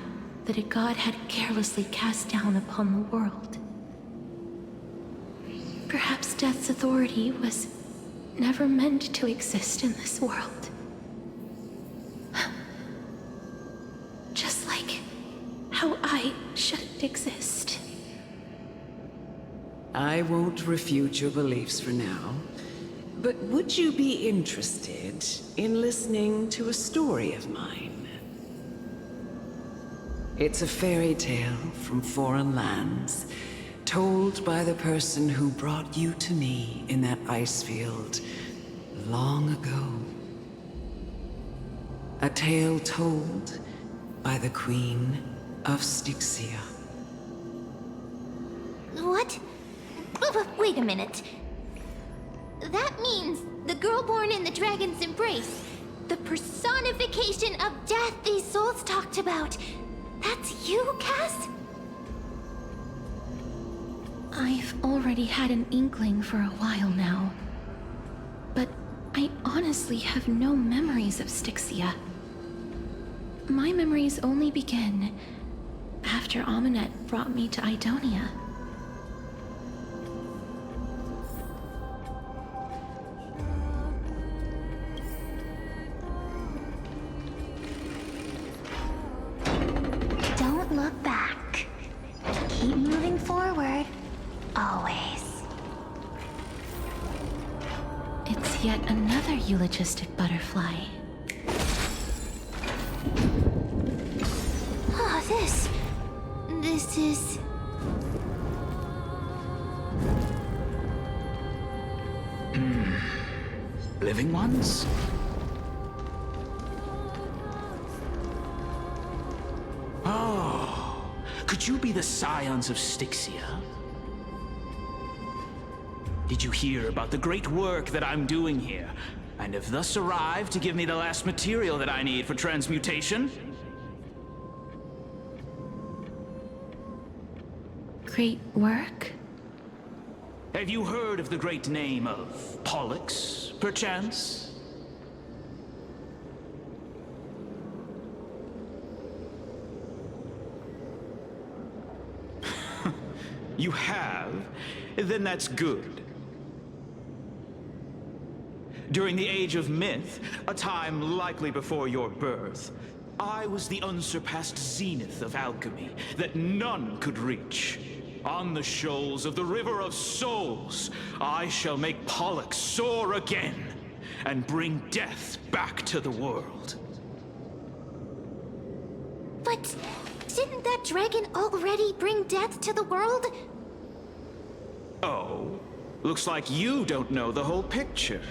that a god had carelessly cast down upon the world. Perhaps death's authority was never meant to exist in this world. Just like how I shouldn't exist.
I won't refute your beliefs for now, but would you be interested in listening to a story of mine? It's a fairy tale from foreign lands, told by the person who brought you to me in that ice field long ago. A tale told by the Queen of Styxia.
What? Wait a minute. That means the girl born in the dragon's embrace, the personification of death these souls talked about. That's you, Cass?
I've already had an inkling for a while now. But I honestly have no memories of Styxia. My memories only begin after Aminet brought me to Idonia.
Don't look back. Keep moving forward. Always.
It's yet another eulogistic butterfly.
Oh, this is...
Living ones? Oh, could you be the scions of Styxia? Did you hear about the great work that I'm doing here, and have thus arrived to give me the last material that I need for transmutation?
Great work?
Have you heard of the great name of Pollux, perchance? You have? Then that's good. During the Age of Myth, a time likely before your birth, I was the unsurpassed zenith of alchemy that none could reach. On the shoals of the River of Souls, I shall make Pollux soar again and bring death back to the world.
But didn't that dragon already bring death to the world?
Oh, looks like you don't know the whole picture.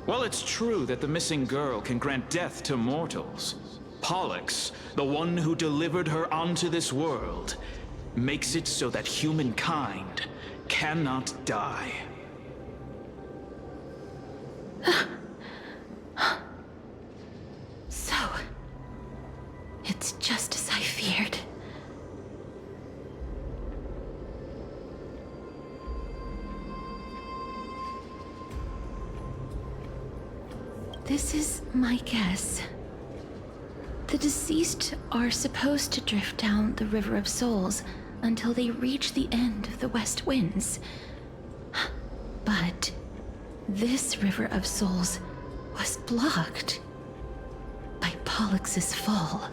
Well, it's true that the missing girl can grant death to mortals. Pollux, the one who delivered her onto this world, makes it so that humankind cannot die.
So, it's just as I feared. This is my guess. The deceased are supposed to drift down the River of Souls until they reach the end of the West Winds. But this River of Souls was blocked by Pollux' fall.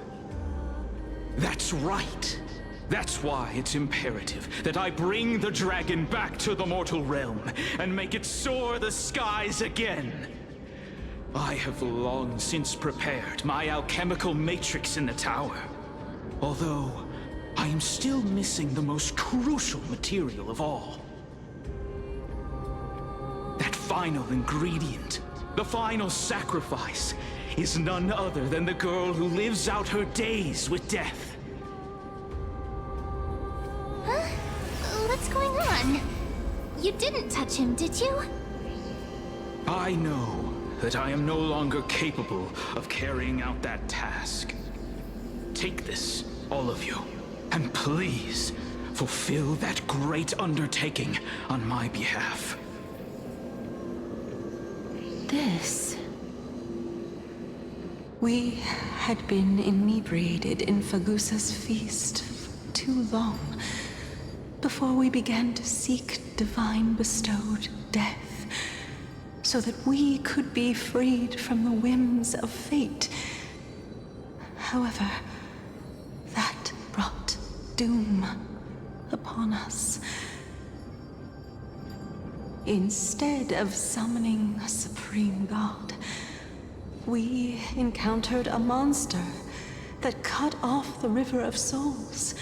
That's right. That's why it's imperative that I bring the dragon back to the mortal realm and make it soar the skies again. I have long since prepared my alchemical matrix in the tower. Although, I am still missing the most crucial material of all. That final ingredient, the final sacrifice, is none other than the girl who lives out her days with death.
Huh? What's going on? You didn't touch him, did you?
I know that I am no longer capable of carrying out that task. Take this, all of you, and please fulfill that great undertaking on my behalf.
This...
We had been inebriated in Fagusa's feast for too long before we began to seek divine bestowed death, so that we could be freed from the whims of fate. However, that brought doom upon us. Instead of summoning a supreme god, we encountered a monster that cut off the River of Souls.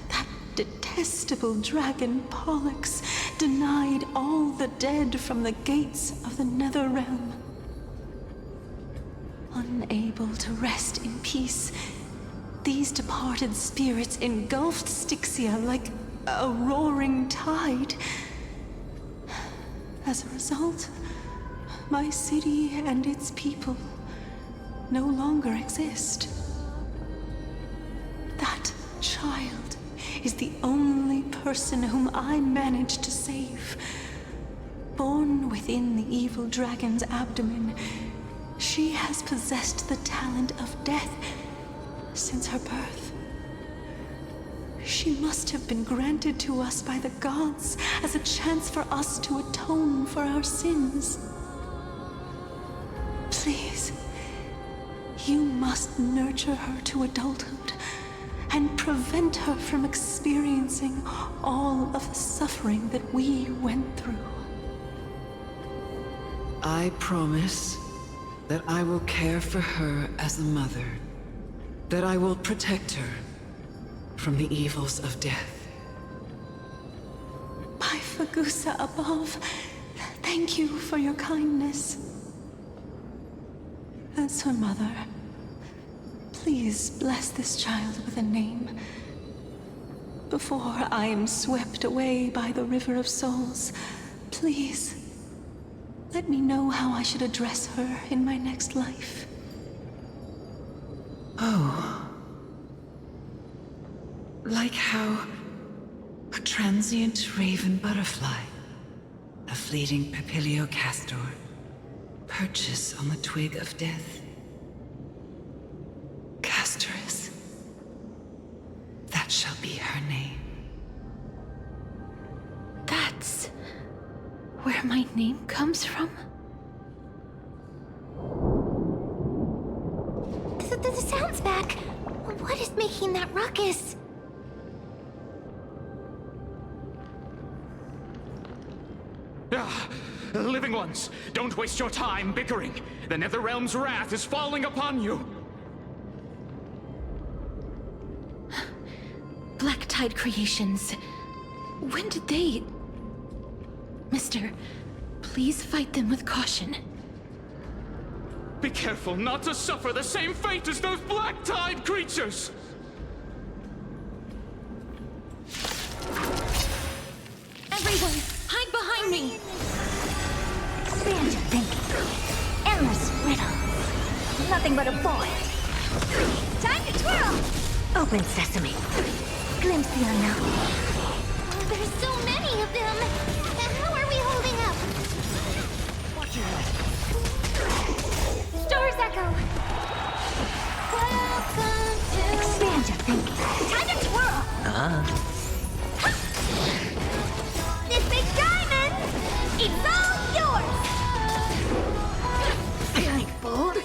That detestable dragon Pollux denied all the dead from the gates of the Nether Realm. Unable to rest in peace, these departed spirits engulfed Styxia like a roaring tide. As a result, my city and its people no longer exist. That child is the only person whom I managed to save. Born within the evil dragon's abdomen, she has possessed the talent of death since her birth. She must have been granted to us by the gods as a chance for us to atone for our sins. Please, you must nurture her to adulthood and prevent her from experiencing all of the suffering that we went through.
I promise that I will care for her as a mother, that I will protect her from the evils of death.
By Fagusa above, thank you for your kindness. As her mother, please bless this child with a name. Before I am swept away by the River of Souls, please, let me know how I should address her in my next life.
Oh. Like how a transient raven butterfly, a fleeting papilio castor, perches on the twig of death. Castorus. That shall be her name.
That's where my name comes from?
The sound's back. What is making that ruckus?
Living ones, don't waste your time bickering. The Netherrealm's wrath is falling upon you.
Black Tide creations. When did they... Mister, please fight them with caution.
Be careful not to suffer the same fate as those Black Tide creatures!
Everyone, hide behind me!
Expand your thinking. Endless riddle. Nothing but a void. Time to twirl! Open sesame. Glimpse the unknown. Oh, there's so many of them! How are we holding up? Watch your head. Stars echo! Expand your thinking. Time to twirl! This big diamond! It's all yours! Like bold?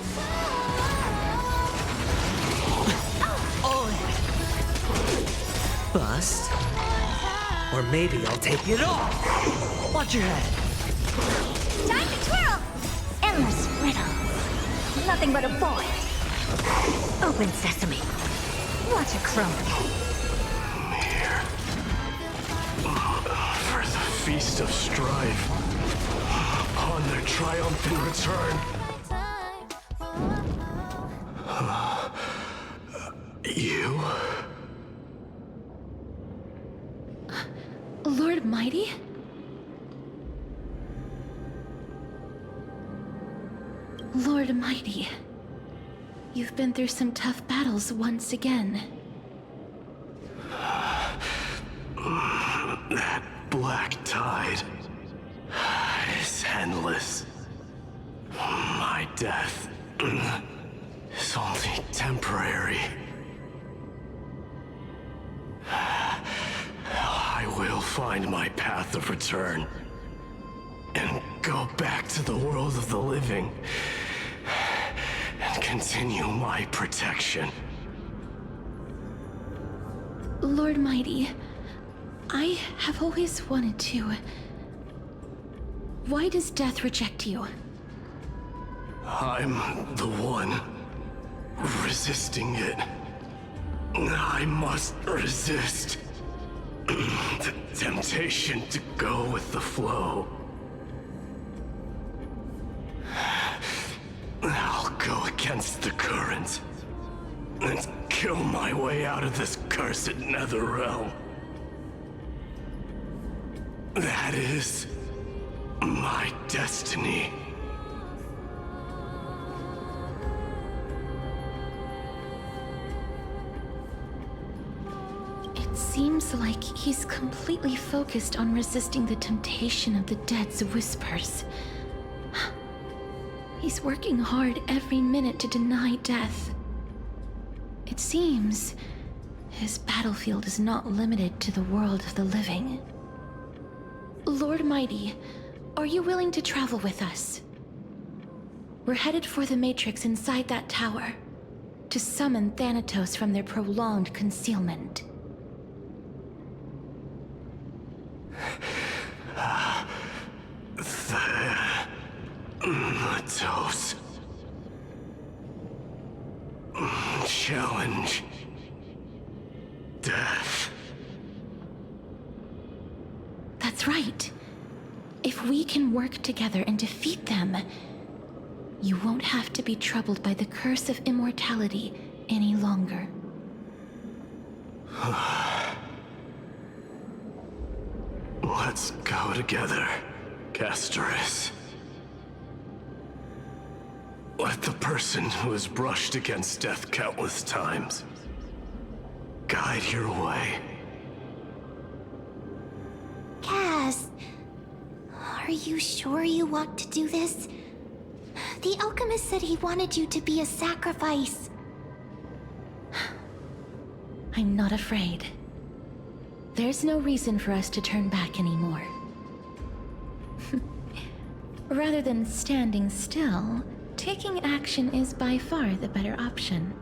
Bust. Or maybe I'll take it off. Watch your head.
Time to twirl! Endless riddle. Nothing but a void. Open sesame. Watch it crumble.
Here. For the feast of strife. On their triumphant return. You?
Lord Mighty? Lord Mighty, you've been through some tough battles once again.
That black tide is endless. My death is only temporary. I will find my path of return and go back to the world of the living and continue my protection.
Lord Mighty, I have always wanted to. Why does death reject you?
I'm the one resisting it. I must resist the temptation to go with the flow. I'll go against the current and kill my way out of this cursed nether realm. That is my destiny.
It seems like he's completely focused on resisting the temptation of the dead's whispers. He's working hard every minute to deny death. It seems his battlefield is not limited to the world of the living. Lord Mighty, are you willing to travel with us? We're headed for the Matrix inside that tower, to summon Thanatos from their prolonged concealment.
Thanatos. Challenge. Death.
That's right. If we can work together and defeat them, you won't have to be troubled by the curse of immortality any longer.
Let's go together, Castorus. Let the person who has brushed against death countless times guide your way.
Cass, are you sure you want to do this? The alchemist said he wanted you to be a sacrifice.
I'm not afraid. There's no reason for us to turn back anymore. Rather than standing still, taking action is by far the better option.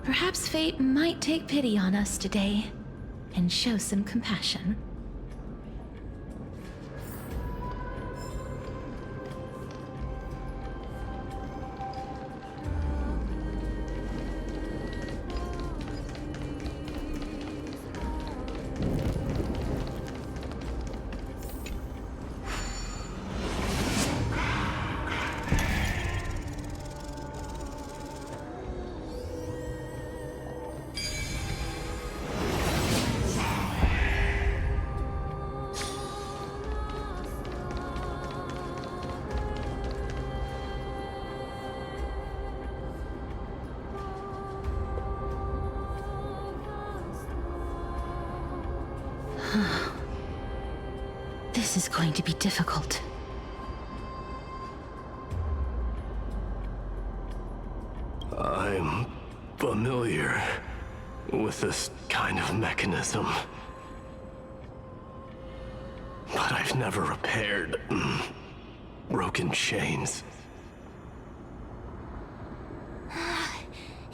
Perhaps fate might take pity on us today and show some compassion. This is going to be difficult.
I
familiar with this kind of mechanism. But I've never repaired broken chains.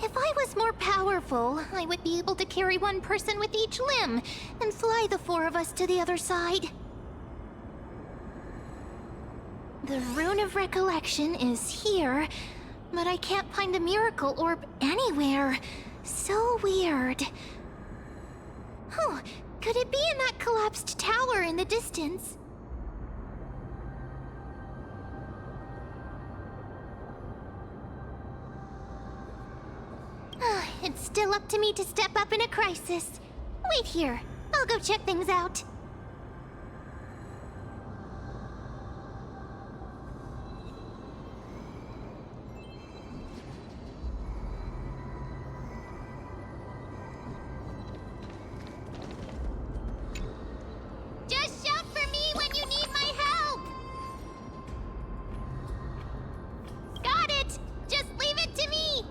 If I was more powerful, I would be able to carry one person with each limb and fly the four of us to the other side. The Rune of Recollection is here, but I can't find the miracle orb anywhere. So weird. Oh, could it be in that collapsed tower in the distance? It's still up to me to step up in a crisis. Wait here. I'll go check things out. Just shout for me when you need my help! Got it! Just leave it to me!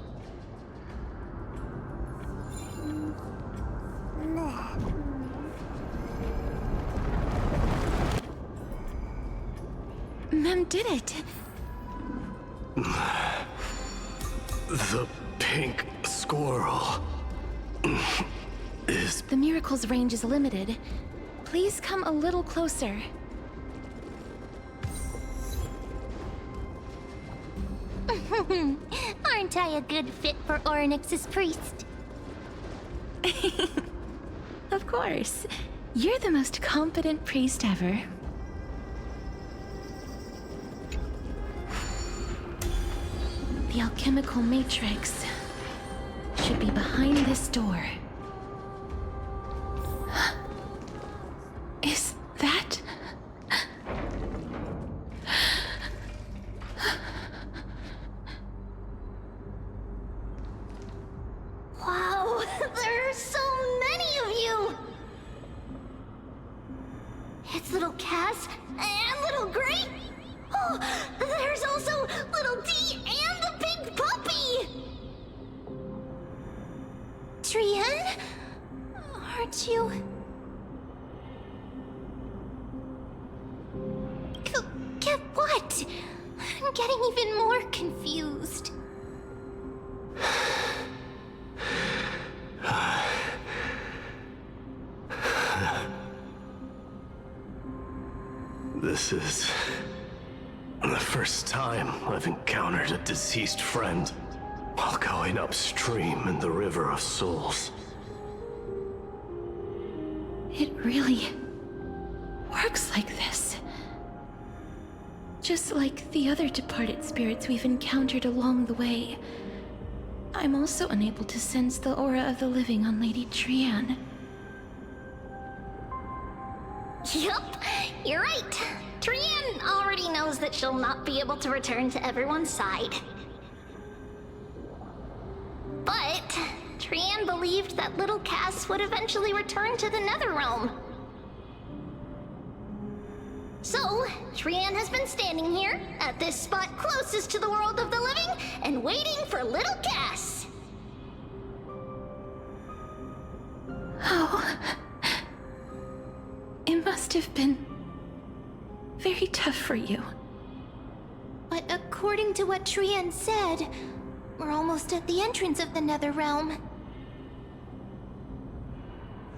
Mem did it.
The pink squirrel is...
The miracle's range is limited. Please come a little closer.
Aren't I a good fit for Orynyx's priest?
Of course. You're the most competent priest ever. The alchemical matrix should be behind this door. Is that...
Wow, there are so many of you! It's little Cass and little Gray. Oh, there's also little D and the pink puppy! Trian? Aren't you... Get what? I'm getting even more confused.
This is the first time I've encountered a deceased friend while going upstream in the River of Souls.
It really works like this. Just like the other departed spirits we've encountered along the way. I'm also unable to sense the aura of the living on Lady Trian.
Yup, you're right. Trian already knows that she'll not be able to return to everyone's side. But Trian believed that little Cass would eventually return to the Netherrealm. So, Trian has been standing here, at this spot closest to the world of the living, and waiting for little Cass.
Oh. It must have been very tough for you.
But according to what Trian said, we're almost at the entrance of the Netherrealm.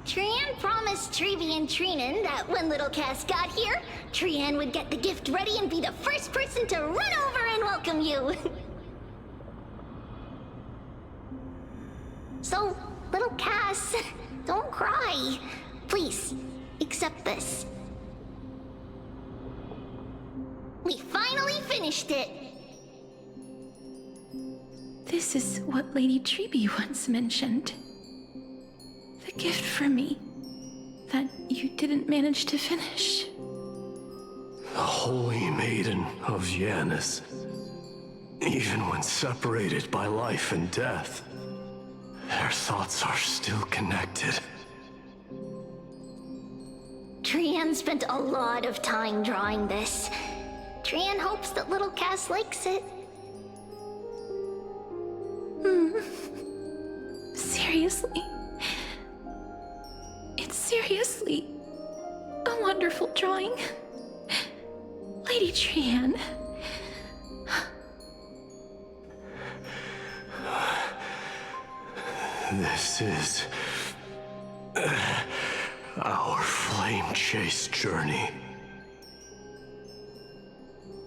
Trian promised Trevi and Trinan that when little Cass got here, Trian would get the gift ready and be the first person to run over and welcome you. So, little Cass, don't cry. Please, accept this. We finally finished it!
This is what Lady Trevi once mentioned. The gift for me that you didn't manage to finish.
The holy maiden of Janus. Even when separated by life and death, their thoughts are still connected.
Trian spent a lot of time drawing this. Trian hopes that little Cass likes it.
seriously. It's seriously a wonderful drawing. Lady Trian.
This is our flame chase journey.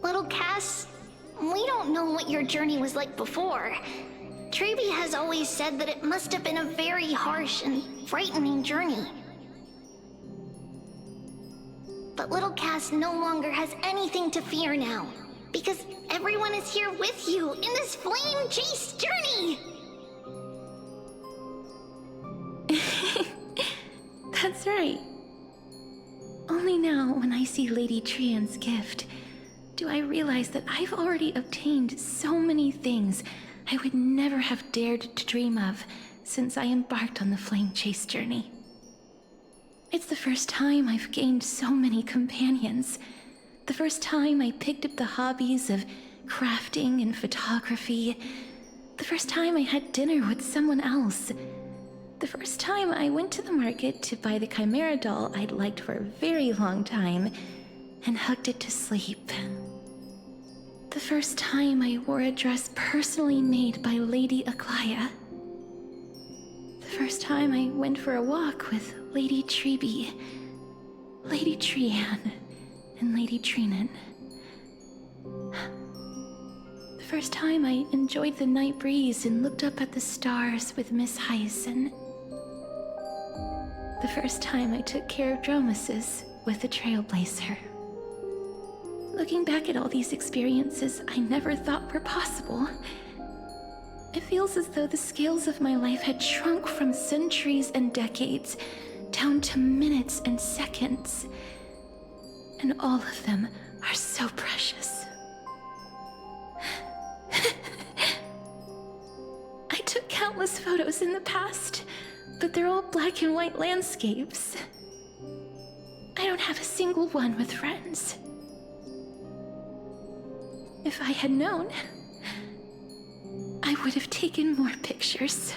Little Cass, we don't know what your journey was like before. Treeby has always said that it must have been a very harsh and frightening journey. But little Cass no longer has anything to fear now, because everyone is here with you in this flame chase journey!
That's right. Only now, when I see Lady Trian's gift, do I realize that I've already obtained so many things I would never have dared to dream of since I embarked on the flame chase journey. It's the first time I've gained so many companions. The first time I picked up the hobbies of crafting and photography. The first time I had dinner with someone else. The first time I went to the market to buy the Chimera doll I'd liked for a very long time and hugged it to sleep. The first time I wore a dress personally made by Lady Aglaia. The first time I went for a walk with Lady Treeby, Lady Trian, and Lady Trinan. The first time I enjoyed the night breeze and looked up at the stars with Miss Hyacinth. The first time I took care of Dromasis with the Trailblazer. Looking back at all these experiences I never thought were possible, it feels as though the scales of my life had shrunk from centuries and decades down to minutes and seconds. And all of them are so precious. I took countless photos in the past, but they're all black and white landscapes. I don't have a single one with friends. If I had known, I would have taken more pictures.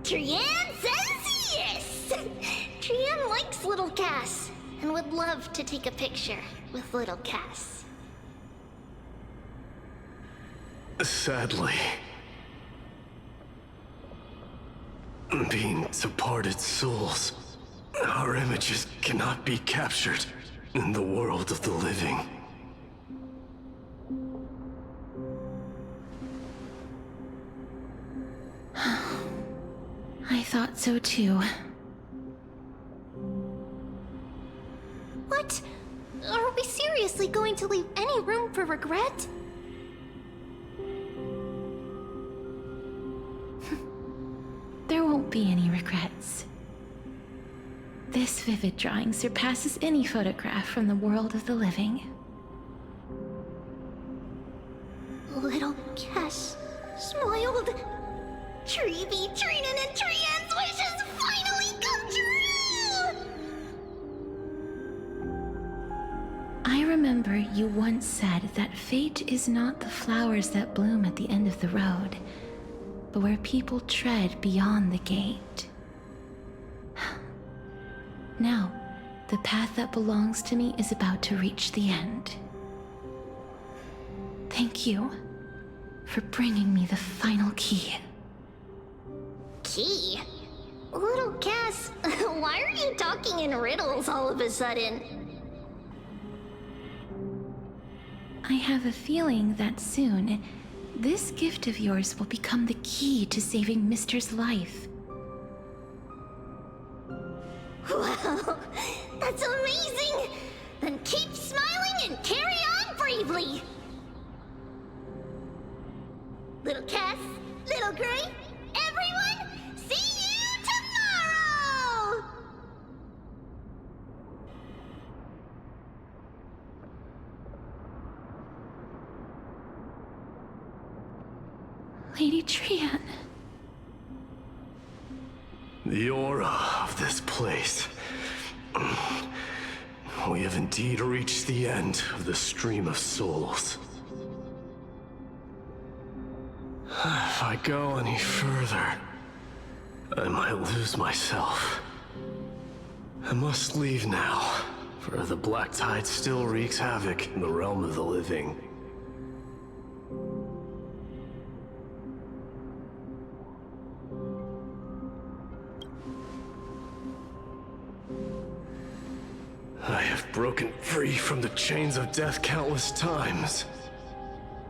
Trian says yes! Trian likes little Cass and would love to take a picture with little Cass.
Sadly, being departed souls, our images cannot be captured in the world of the living.
I thought so too.
What? Are we seriously going to leave any room for regret?
There won't be any regrets. This vivid drawing surpasses any photograph from the world of the living.
Little Cass smiled. Treeby, Trinan, and Trian's wishes finally come true!
I remember you once said that fate is not the flowers that bloom at the end of the road, but where people tread beyond the gate. Now, the path that belongs to me is about to reach the end. Thank you for bringing me the final key.
Key? Little Cass, why are you talking in riddles all of a sudden?
I have a feeling that soon, this gift of yours will become the key to saving Mister's life.
Wow, that's amazing! Then keep smiling and carry on bravely! Little Cass, Little Gray, everyone, see you tomorrow!
Lady Trian.
The aura of this place. We have indeed reached the end of the stream of souls. If I go any further, I might lose myself. I must leave now, for the black tide still wreaks havoc in the realm of the living. I have broken free from the chains of death countless times.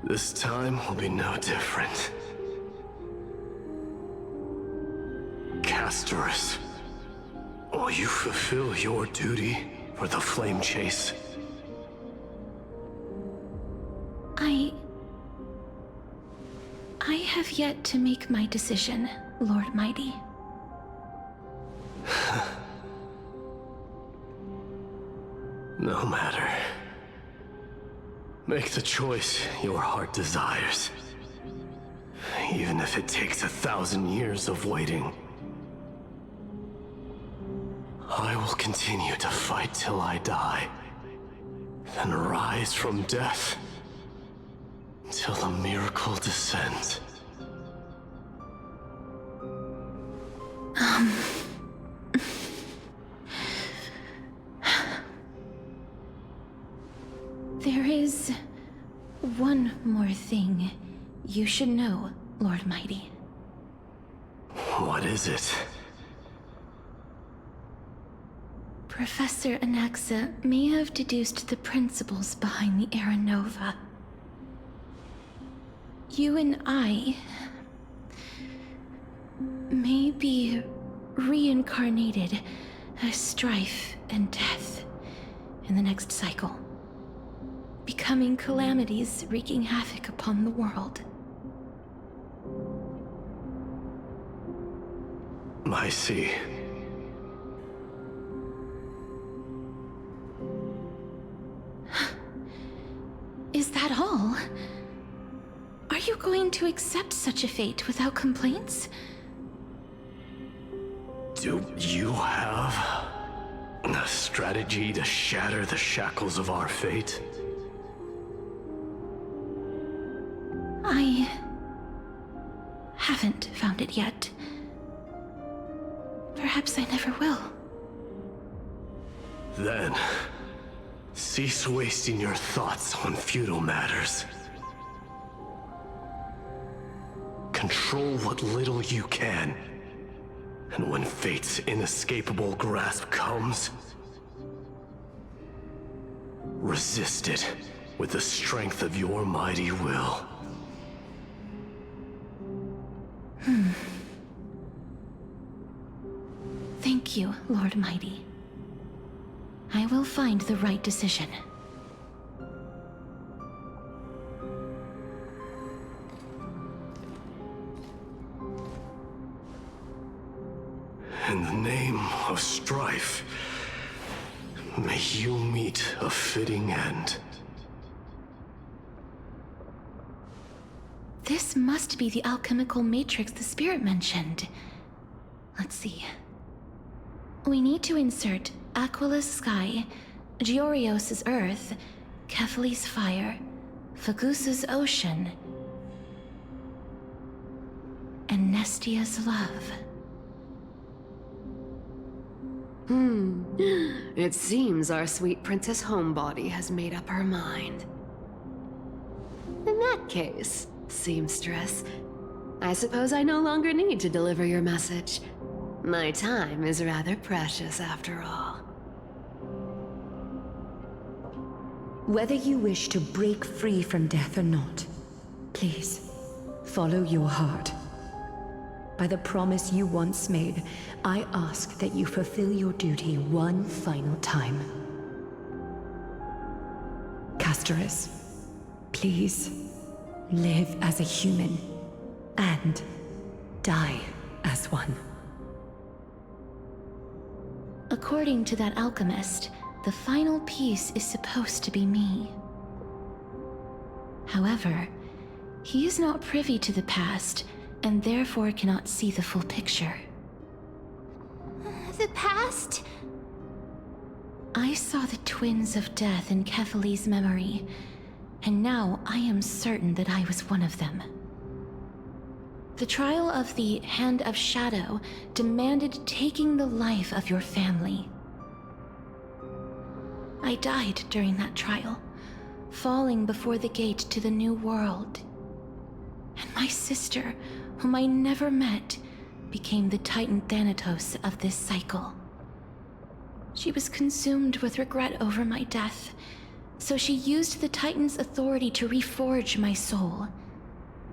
This time will be no different. Castorus, will you fulfill your duty for the flame chase?
I have yet to make my decision, Lord Mighty.
No matter. Make the choice your heart desires. Even if it takes 1,000 years of waiting. I will continue to fight till I die. Then rise from death. Till the miracle descends.
There is one more thing you should know, Lord Mighty.
What is it?
Professor Anaxa may have deduced the principles behind the Era Nova. You and I may be reincarnated as strife and death in the next cycle, becoming calamities wreaking havoc upon the world.
I see.
Is that all? Are you going to accept such a fate without complaints?
Do you have a strategy to shatter the shackles of our fate?
I haven't found it yet. Perhaps I never will.
Then, cease wasting your thoughts on futile matters. Control what little you can. And when fate's inescapable grasp comes, resist it with the strength of your mighty will.
Thank you, Lord Mighty. I will find the right decision.
In the name of strife, may you meet a fitting end.
This must be the alchemical matrix the spirit mentioned. Let's see. We need to insert Aquila's sky, Georios' earth, Kephali's fire, Fagusa's ocean, and Nestia's love.
It seems our sweet Princess Homebody has made up her mind. In that case, seamstress, I suppose I no longer need to deliver your message. My time is rather precious after all.
Whether you wish to break free from death or not, please, follow your heart. By the promise you once made, I ask that you fulfill your duty one final time. Castorus, please, live as a human, and die as one.
According to that alchemist, the final piece is supposed to be me. However, he is not privy to the past, and therefore cannot see the full picture.
past?
I saw the twins of death in Kethali's memory, and now I am certain that I was one of them. The trial of the Hand of Shadow demanded taking the life of your family. I died during that trial, falling before the gate to the new world. And my sister, whom I never met, became the Titan Thanatos of this cycle. She was consumed with regret over my death, so she used the Titan's authority to reforge my soul.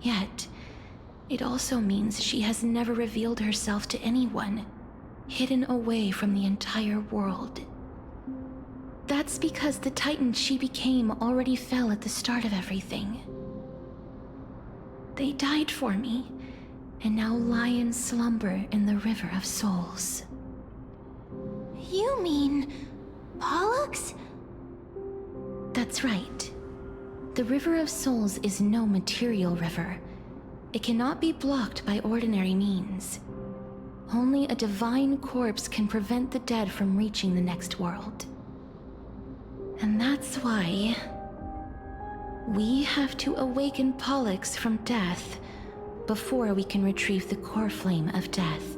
Yet, it also means she has never revealed herself to anyone, hidden away from the entire world. That's because the Titan she became already fell at the start of everything. They died for me, and now lie in slumber in the River of Souls.
You mean... Pollux?
That's right. The River of Souls is no material river. It cannot be blocked by ordinary means. Only a divine corpse can prevent the dead from reaching the next world. And that's why... we have to awaken Pollux from death before we can retrieve the core flame of death.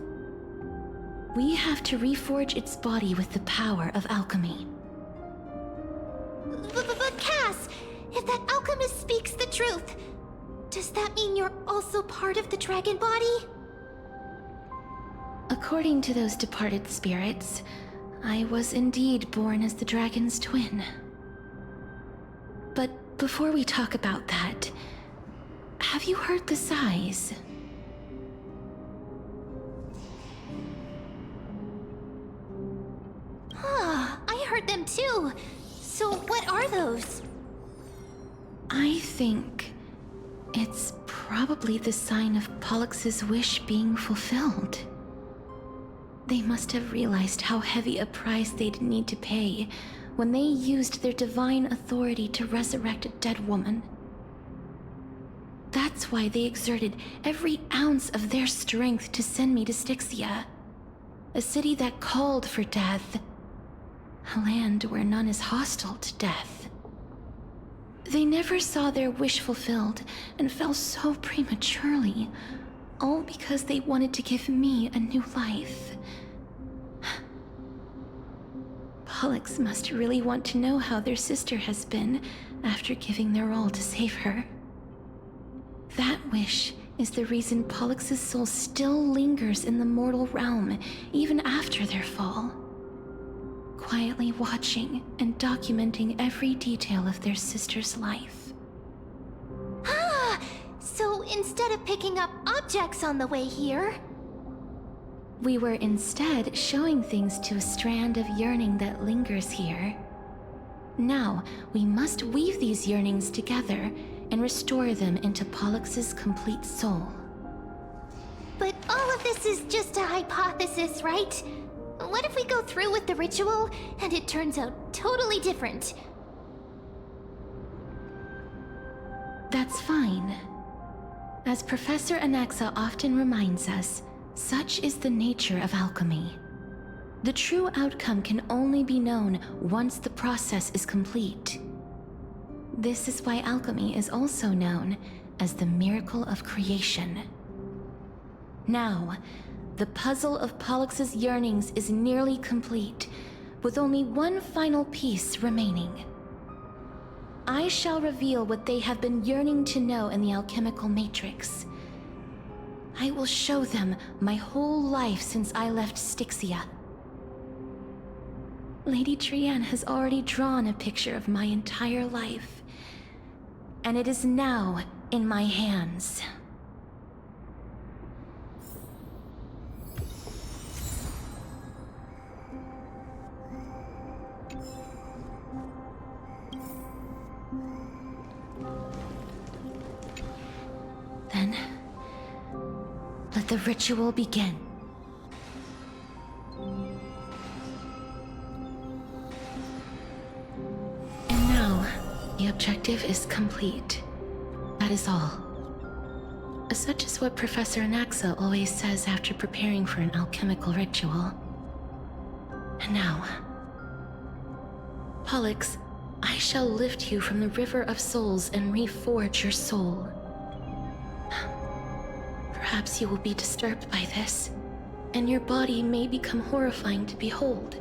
We have to reforge its body with the power of alchemy.
But Cass, if that alchemist speaks the truth, does that mean you're also part of the dragon body?
According to those departed spirits, I was indeed born as the dragon's twin. But before we talk about that, have you heard the sighs?
I heard them too. So what are those?
I think it's probably the sign of Pollux's wish being fulfilled. They must have realized how heavy a price they'd need to pay when they used their divine authority to resurrect a dead woman. That's why they exerted every ounce of their strength to send me to Styxia, a city that called for death, a land where none is hostile to death. They never saw their wish fulfilled and fell so prematurely, all because they wanted to give me a new life. Pollux must really want to know how their sister has been after giving their all to save her. That wish is the reason Pollux's soul still lingers in the mortal realm even after their fall, quietly watching and documenting every detail of their sister's life.
So instead of picking up objects on the way here...
We were instead showing things to a strand of yearning that lingers here. Now, we must weave these yearnings together and restore them into Pollux's complete soul.
But all of this is just a hypothesis, right? What if we go through with the ritual and it turns out totally different?
That's fine. As Professor Anaxa often reminds us, such is the nature of alchemy. The true outcome can only be known once the process is complete. This is why alchemy is also known as the miracle of creation. Now, the puzzle of Pollux's yearnings is nearly complete, with only one final piece remaining. I shall reveal what they have been yearning to know in the alchemical matrix. I will show them my whole life since I left Styxia. Lady Trianne has already drawn a picture of my entire life, and it is now in my hands. Then, let the ritual begin. And now, the objective is complete. That is all. Such is what Professor Anaxa always says after preparing for an alchemical ritual. And now, Pollux, I shall lift you from the river of souls and reforge your soul. Perhaps you will be disturbed by this, and your body may become horrifying to behold.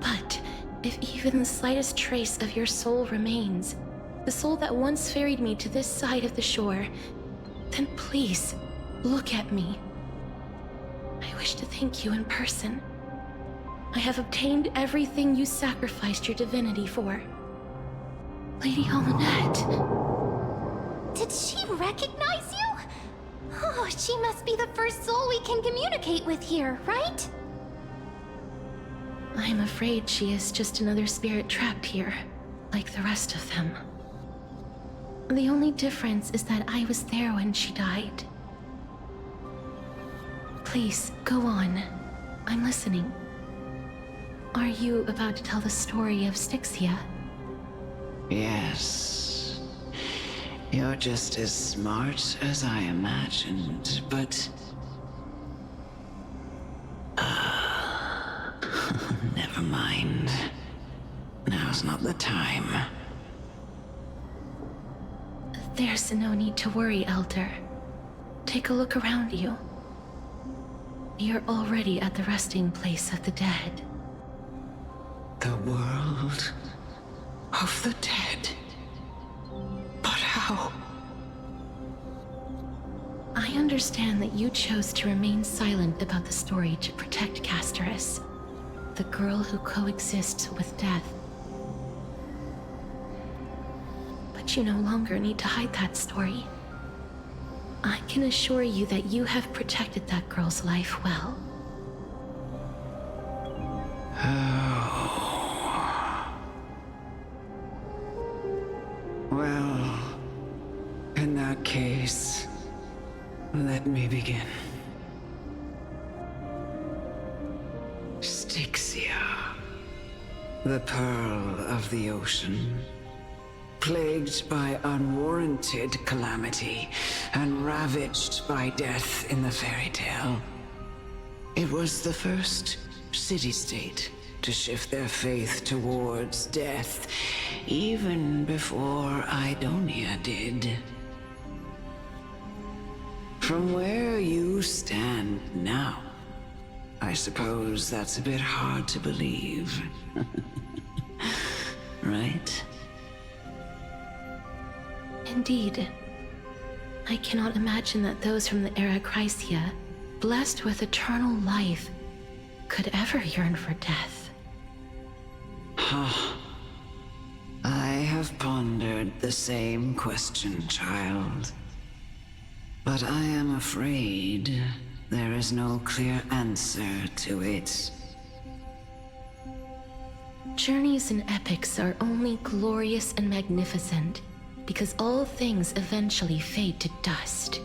But if even the slightest trace of your soul remains, the soul that once ferried me to this side of the shore, then please, look at me. I wish to thank you in person. I have obtained everything you sacrificed your divinity for. Lady Almanette.
Did she recognize you? Oh, she must be the first soul we can communicate with here, right?
I'm afraid she is just another spirit trapped here, like the rest of them. The only difference is that I was there when she died. Please, go on. I'm listening. Are you about to tell the story of Styxia?
Yes. You're just as smart as I imagined, but... never mind. Now's not the time.
There's no need to worry, Elder. Take a look around you. You're already at the resting place of the dead.
The world of the dead. But how?
I understand that you chose to remain silent about the story to protect Casterus, the girl who coexists with death. But you no longer need to hide that story. I can assure you that you have protected that girl's life well.
Well, in that case, let me begin. Styxia, the pearl of the ocean, plagued by unwarranted calamity and ravaged by death in the fairy tale. It was the first city-state to shift their faith towards death, even before Idonia did. From where you stand now, I suppose that's a bit hard to believe. Right?
Indeed. I cannot imagine that those from the Era Chrysia, blessed with eternal life, could ever yearn for death.
I have pondered the same question, child. But I am afraid there is no clear answer to it.
Journeys and epics are only glorious and magnificent because all things eventually fade to dust.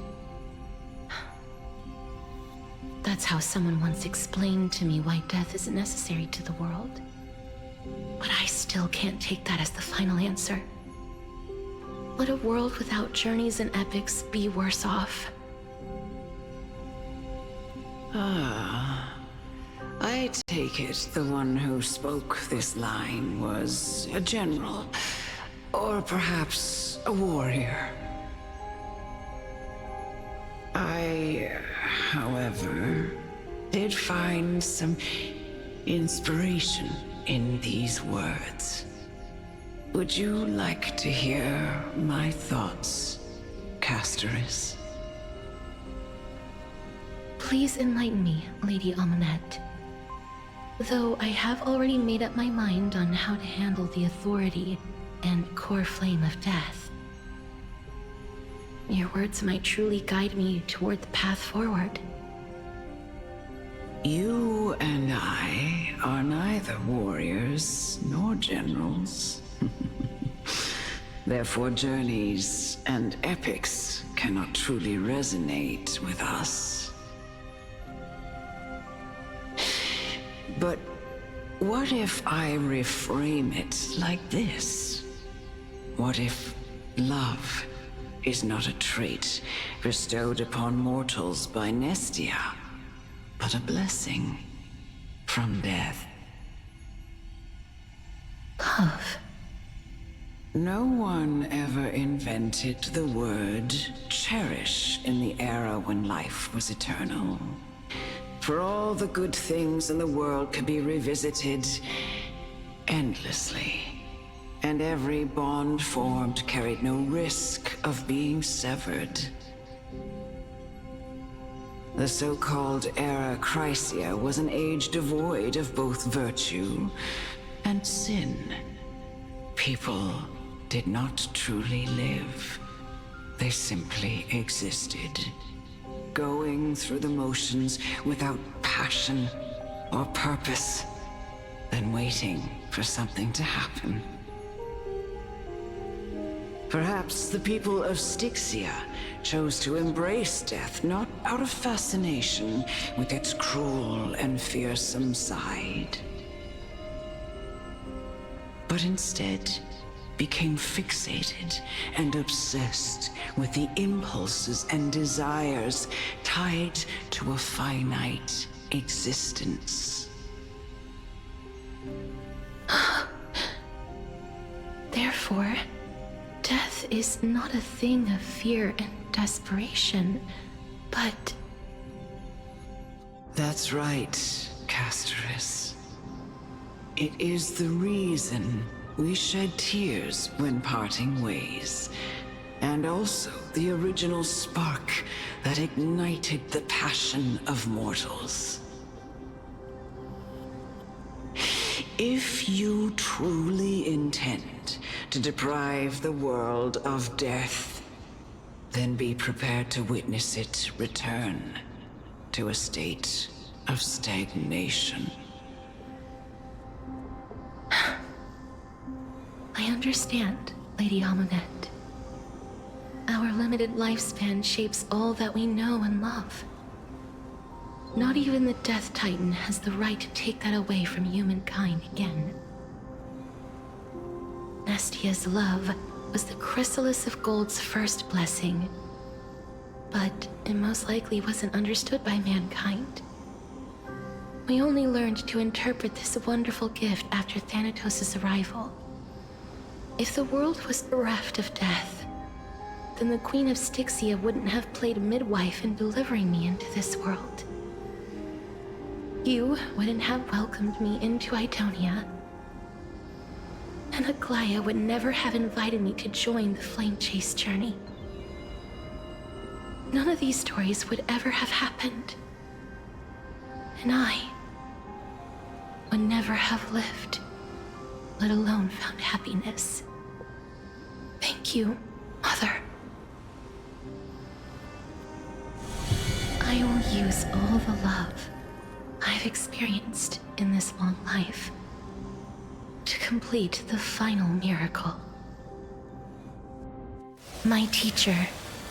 That's how someone once explained to me why death isn't necessary to the world. But I still can't take that as the final answer. Would a world without journeys and epics be worse off?
I take it the one who spoke this line was a general, or perhaps a warrior. I, however, did find some inspiration in these words. Would you like to hear my thoughts, Casterus?
Please enlighten me, Lady Almanette. Though I have already made up my mind on how to handle the authority and core flame of death. Your words might truly guide me toward the path forward.
You and I are neither warriors nor generals. Therefore, journeys and epics cannot truly resonate with us. But what if I reframe it like this? What if love is not a trait bestowed upon mortals by Nestia, but a blessing from death.
Love.
No one ever invented the word cherish in the era when life was eternal. For all the good things in the world could be revisited endlessly. And every bond formed carried no risk of being severed. The so-called Era Chrysia was an age devoid of both virtue and sin. People did not truly live. They simply existed, going through the motions without passion or purpose, then waiting for something to happen. Perhaps the people of Styxia chose to embrace death not out of fascination with its cruel and fearsome side, but instead became fixated and obsessed with the impulses and desires tied to a finite existence.
Therefore, death is not a thing of fear and desperation, but...
That's right, Casterus. It is the reason we shed tears when parting ways, and also the original spark that ignited the passion of mortals. If you truly intend to deprive the world of death, then be prepared to witness it return to a state of stagnation.
I understand, Lady Amunet. Our limited lifespan shapes all that we know and love. Not even the Death Titan has the right to take that away from humankind again. Nestia's love was the chrysalis of Gold's first blessing, but it most likely wasn't understood by mankind. We only learned to interpret this wonderful gift after Thanatos' arrival. If the world was bereft of death, then the Queen of Styxia wouldn't have played midwife in delivering me into this world. You wouldn't have welcomed me into Itonia, and Aglaia would never have invited me to join the flame chase journey. None of these stories would ever have happened, and I would never have lived, let alone found happiness. Thank you, Mother. I will use all the love I've experienced in this long life to complete the final miracle. My teacher,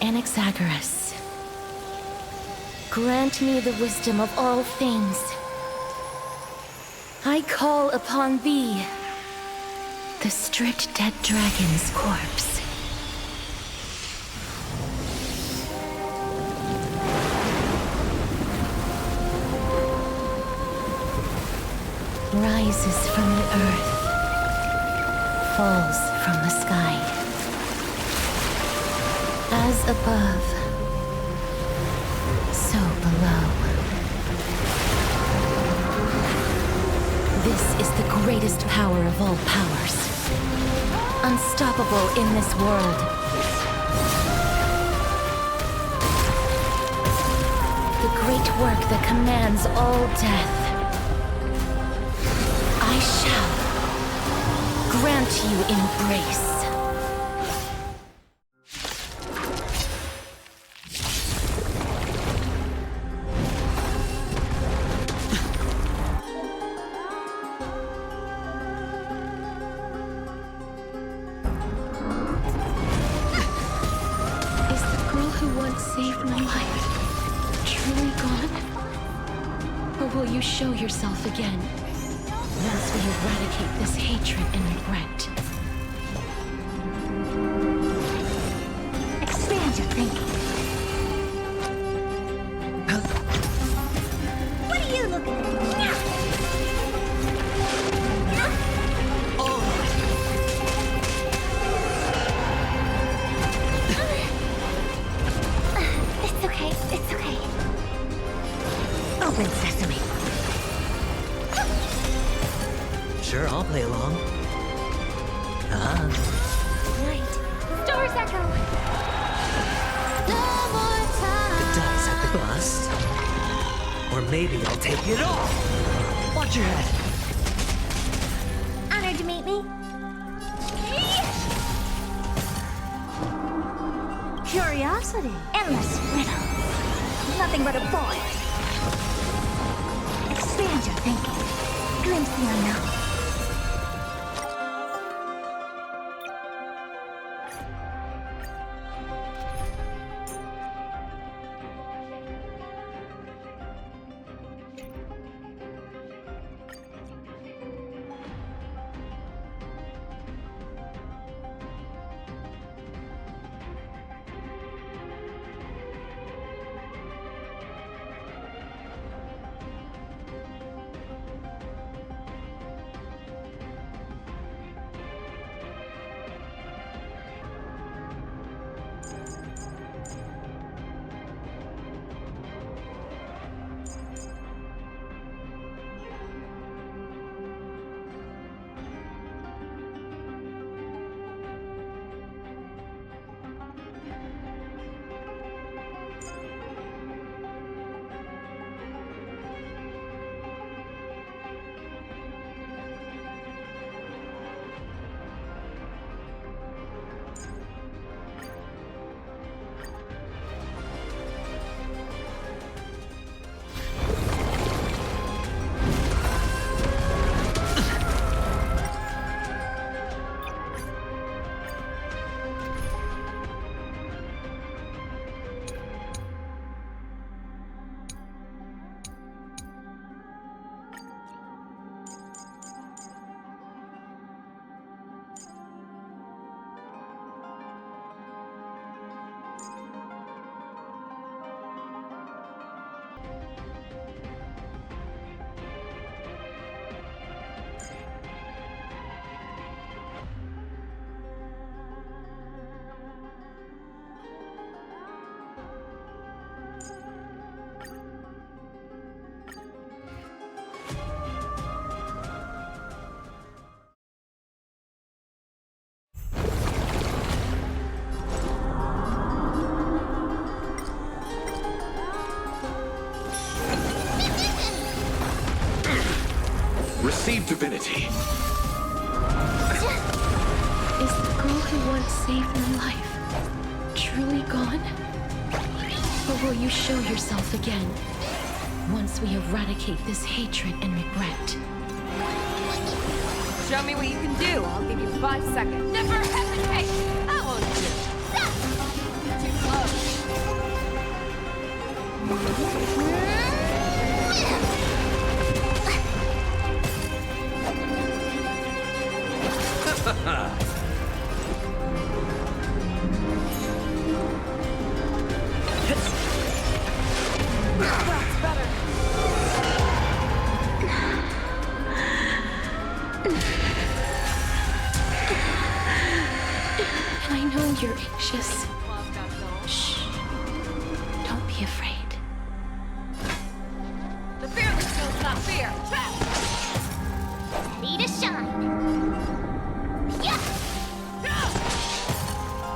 Anaxagoras, grant me the wisdom of all things. I call upon thee, the stripped dead dragon's corpse. Rises from the earth, falls from the sky. As above, so below. This is the greatest power of all powers. Unstoppable in this world. The great work that commands all death. I shall grant you embrace. Saved my life. Truly gone? Or will you show yourself again once we eradicate this hatred and regret?
Expand your thinking. What are you looking at?
Sure, I'll play along. Ah.
Night. Stars echo. No more time.
The dice at the bust. Or maybe I'll take it all. Watch your head.
Honored to meet me. Curiosity. Endless riddle. Nothing but a boy. Expand your thinking. Glimpse the unknown.
Receive divinity.
Is the girl who once saved my life truly gone? Or will you show yourself again once we eradicate this hatred and regret?
Show me what you can do. I'll give you 5 seconds. Never hesitate! That won't do. Too That's better.
I know you're anxious. Shh. Don't be afraid.
The fearless knows not fear.
Ready to shine. Yeah.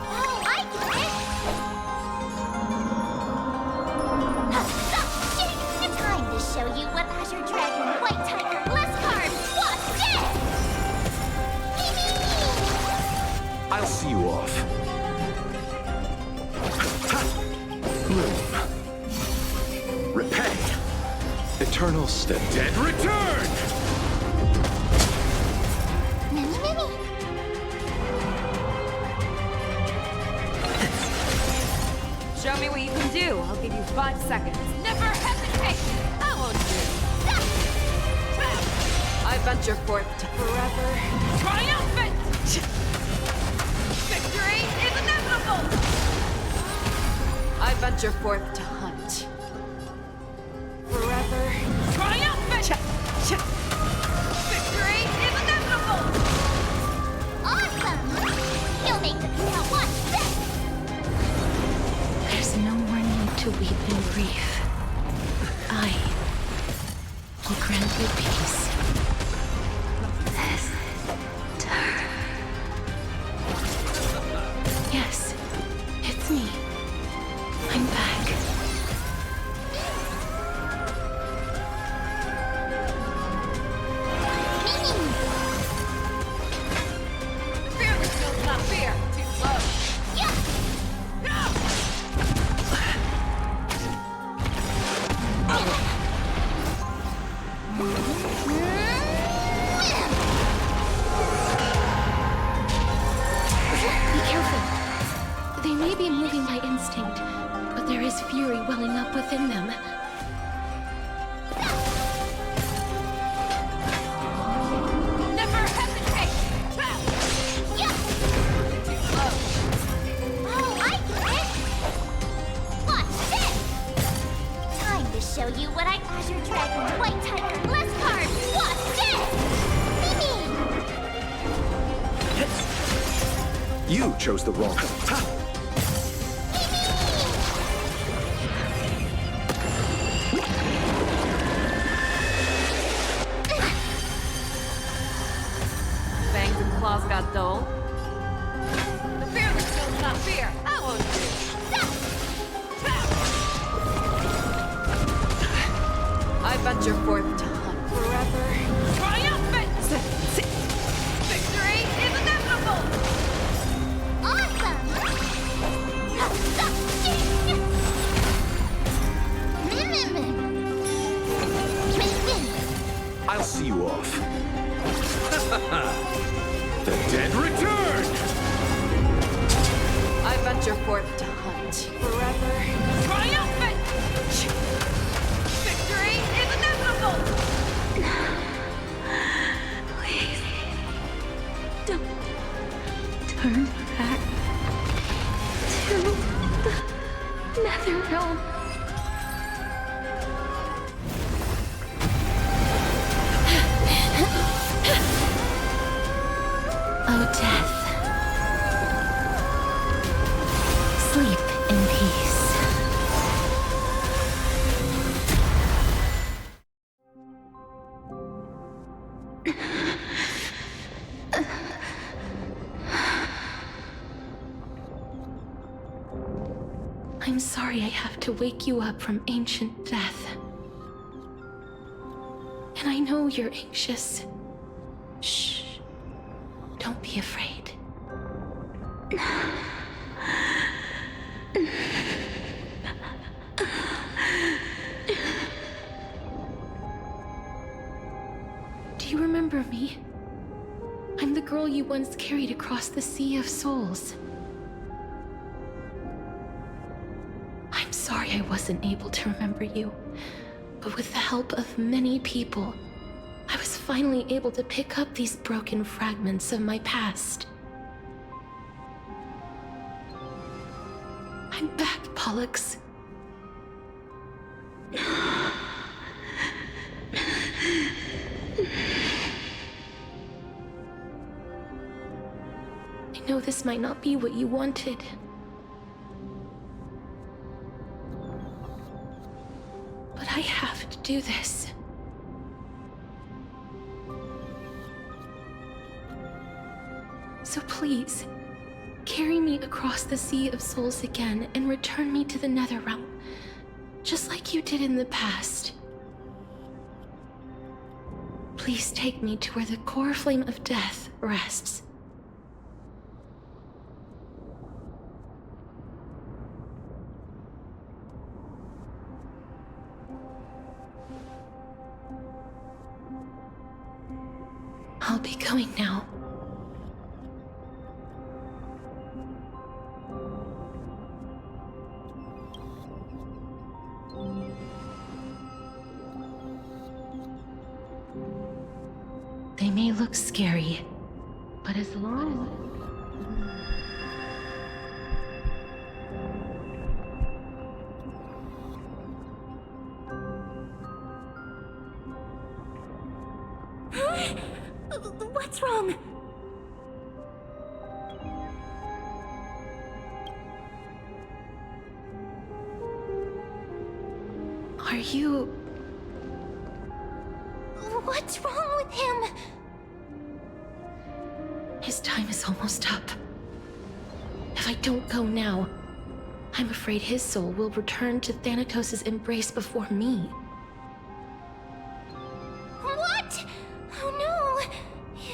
Oh, I get it. Time to show you what Azure Dragon, White Tiger, less cards, what's dead.
I'll see you off. Bloom. Repay. Eternal step. Dead return!
Mini.
Show me what you can do. I'll give you 5 seconds. Never hesitate! That won't do. I venture forth to forever triumphant! Victory is inevitable! I venture forth to hunt. Forever triumphant! Victory is inevitable!
Awesome! You'll make the people watch this!
There's no more need to weep in grief. I will grant you peace. This turn. Yes, it's me. I'm back.
Fear that feels not fear. Too slow.
Be careful. They may be moving by instinct, but there is fury welling up within them.
Never hesitate. Too slow.
Oh, I get it! Watch this! Time to show you what I Azure Dragon, White Tiger, Bless card! Watch this! Mimi!
You chose the wrong. Ha!
Fangs and claws got dull. The fear that feels not fear. I won't do. I venture forth to hunt forever. Triumphant! Victory is inevitable!
Awesome!
I'll see you off. The dead return!
I venture forth to hunt forever. Triumphant! Victory is inevitable!
Please, don't turn back to the Nether Realm. Oh, death. Sleep in peace. I'm sorry I have to wake you up from ancient death. And I know you're anxious. Shh. Don't be afraid. Do you remember me? I'm the girl you once carried across the Sea of Souls. I'm sorry I wasn't able to remember you, but with the help of many people, I was finally able to pick up these broken fragments of my past. I'm back, Pollux. I know this might not be what you wanted. But I have to do this. So please, carry me across the Sea of Souls again and return me to the Netherrealm, just like you did in the past. Please take me to where the core flame of death rests. I'll be going now. They may look scary, but as long
What's wrong?
Are you...
What's wrong with him?
His time is almost up. If I don't go now, I'm afraid his soul will return to Thanatos' embrace before me.
What? Oh no!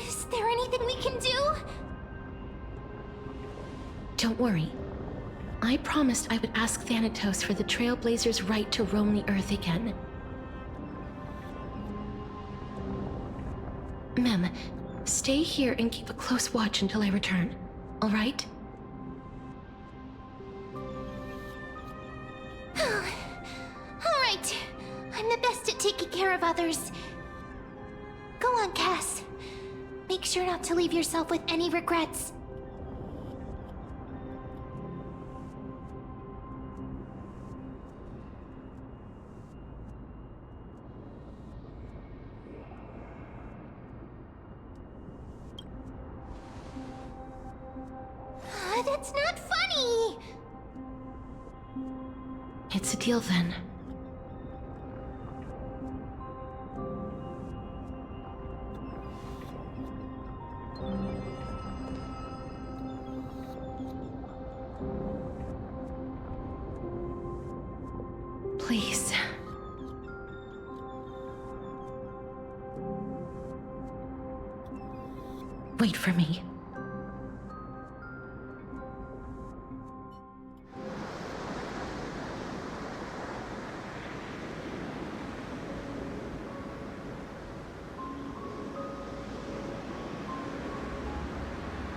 Is there anything we can do?
Don't worry. I promised I would ask Thanatos for the Trailblazers' right to roam the Earth again. Mem, stay here and keep a close watch until I return, all right?
All right. I'm the best at taking care of others. Go on, Cass. Make sure not to leave yourself with any regrets. That's not funny!
It's a deal then. Please. Wait for me.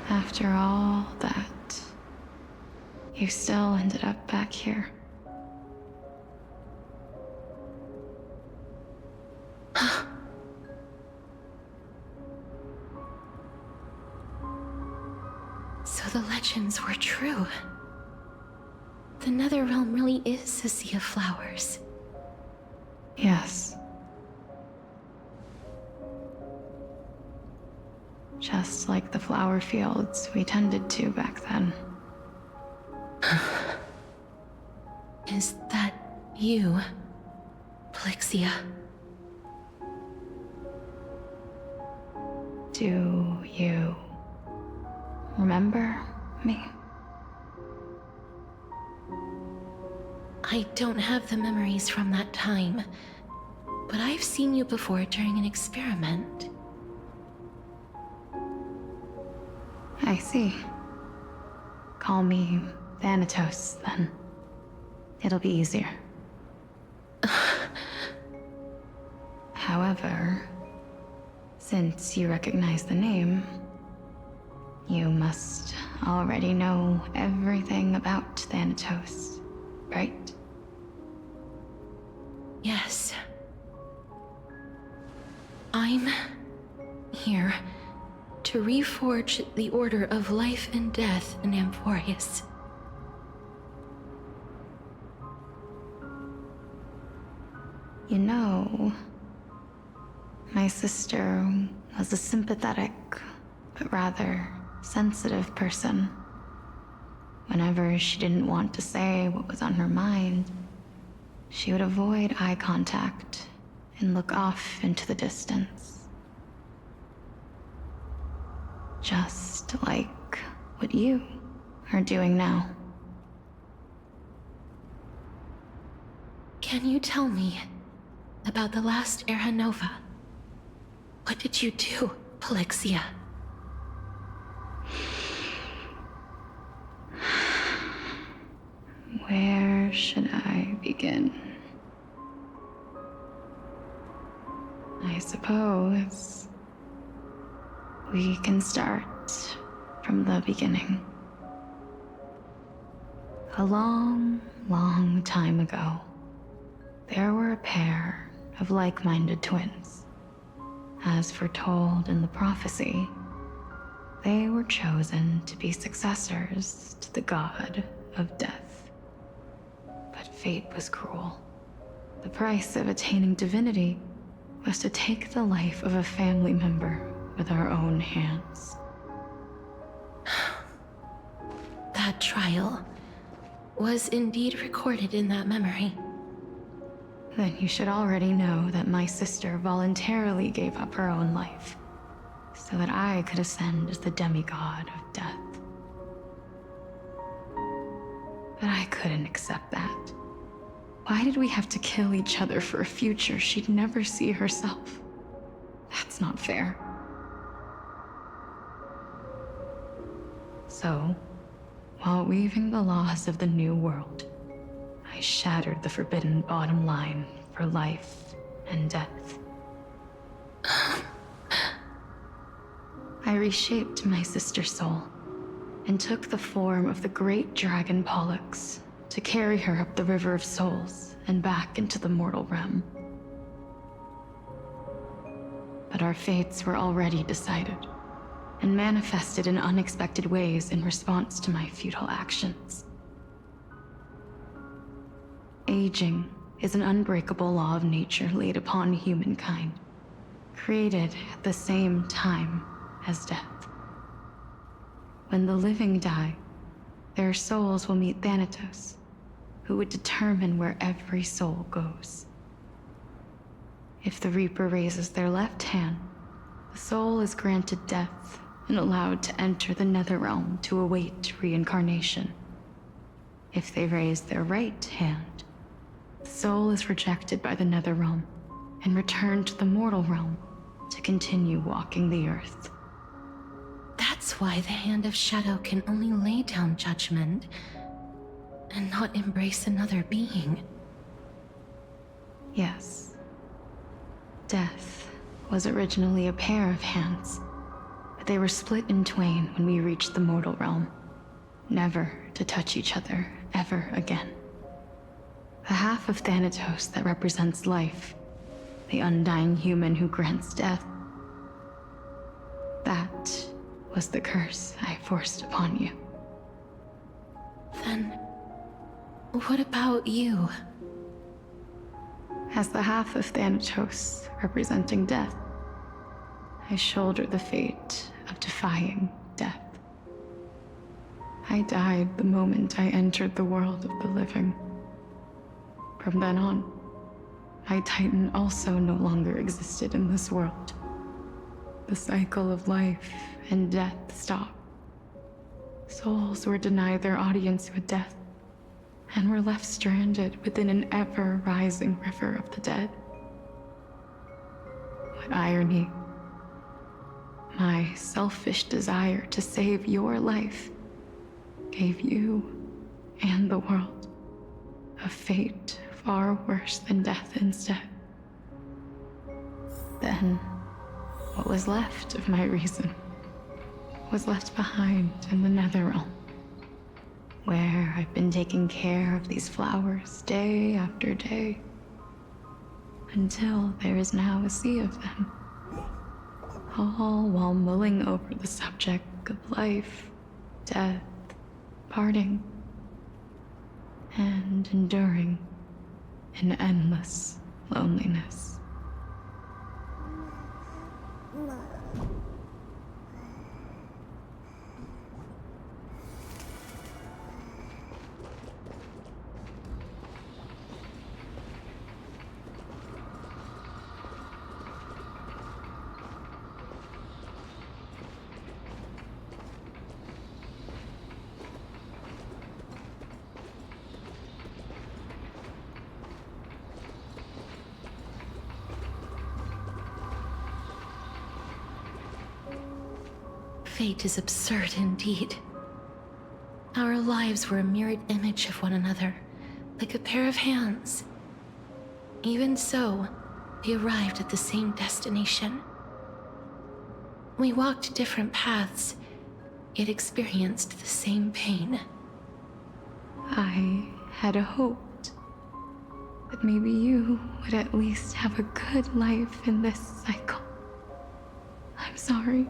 After all that, you still ended up back here.
So the legends were true. The Netherrealm really is a sea of flowers.
Yes. Just like the flower fields we tended to back then.
Is that you, Styxia?
Do you remember me?
I don't have the memories from that time, but I've seen you before during an experiment.
I see. Call me Thanatos, then. It'll be easier. However, since you recognize the name, you must already know everything about Thanatos, right?
Yes. I'm here to reforge the order of life and death in Amphorius.
You know, my sister was a sympathetic, but rather sensitive person. Whenever she didn't want to say what was on her mind, she would avoid eye contact and look off into the distance. Just like what you are doing now.
Can you tell me about the last Era Nova? What did you do, Styxia?
Where should I begin? I suppose we can start from the beginning. A long, long time ago, there were a pair of like-minded twins. As foretold in the prophecy, they were chosen to be successors to the god of death. But fate was cruel. The price of attaining divinity was to take the life of a family member with our own hands.
That trial was indeed recorded in that memory.
Then you should already know that my sister voluntarily gave up her own life, so that I could ascend as the demigod of death. But I couldn't accept that. Why did we have to kill each other for a future she'd never see herself? That's not fair. So, while weaving the laws of the new world, I shattered the forbidden bottom line for life and death. I reshaped my sister's soul and took the form of the great dragon Pollux to carry her up the River of Souls and back into the mortal realm. But our fates were already decided and manifested in unexpected ways in response to my futile actions. Aging is an unbreakable law of nature laid upon humankind, created at the same time as death. When the living die, their souls will meet Thanatos, who would determine where every soul goes. If the Reaper raises their left hand, the soul is granted death and allowed to enter the Netherrealm to await reincarnation. If they raise their right hand, the soul is rejected by the Netherrealm and returned to the mortal realm to continue walking the earth.
That's why the Hand of Shadow can only lay down judgment and not embrace another being.
Yes. Death was originally a pair of hands, but they were split in twain when we reached the mortal realm, never to touch each other ever again. The half of Thanatos that represents life, the undying human who grants death, that was the curse I forced upon you.
Then, what about you?
As the half of Thanatos representing death, I shoulder the fate of defying death. I died the moment I entered the world of the living. From then on, my Titan also no longer existed in this world. The cycle of life and death stopped. Souls were denied their audience with death, and were left stranded within an ever-rising river of the dead. What irony. My selfish desire to save your life gave you and the world a fate far worse than death instead. Then, what was left of my reason was left behind in the Netherrealm, where I've been taking care of these flowers day after day, until there is now a sea of them, all while mulling over the subject of life, death, parting, and enduring in endless loneliness.
Fate is absurd indeed. Our lives were a mirrored image of one another, like a pair of hands. Even so, we arrived at the same destination. We walked different paths, yet experienced the same pain.
I had hoped that maybe you would at least have a good life in this cycle. I'm sorry.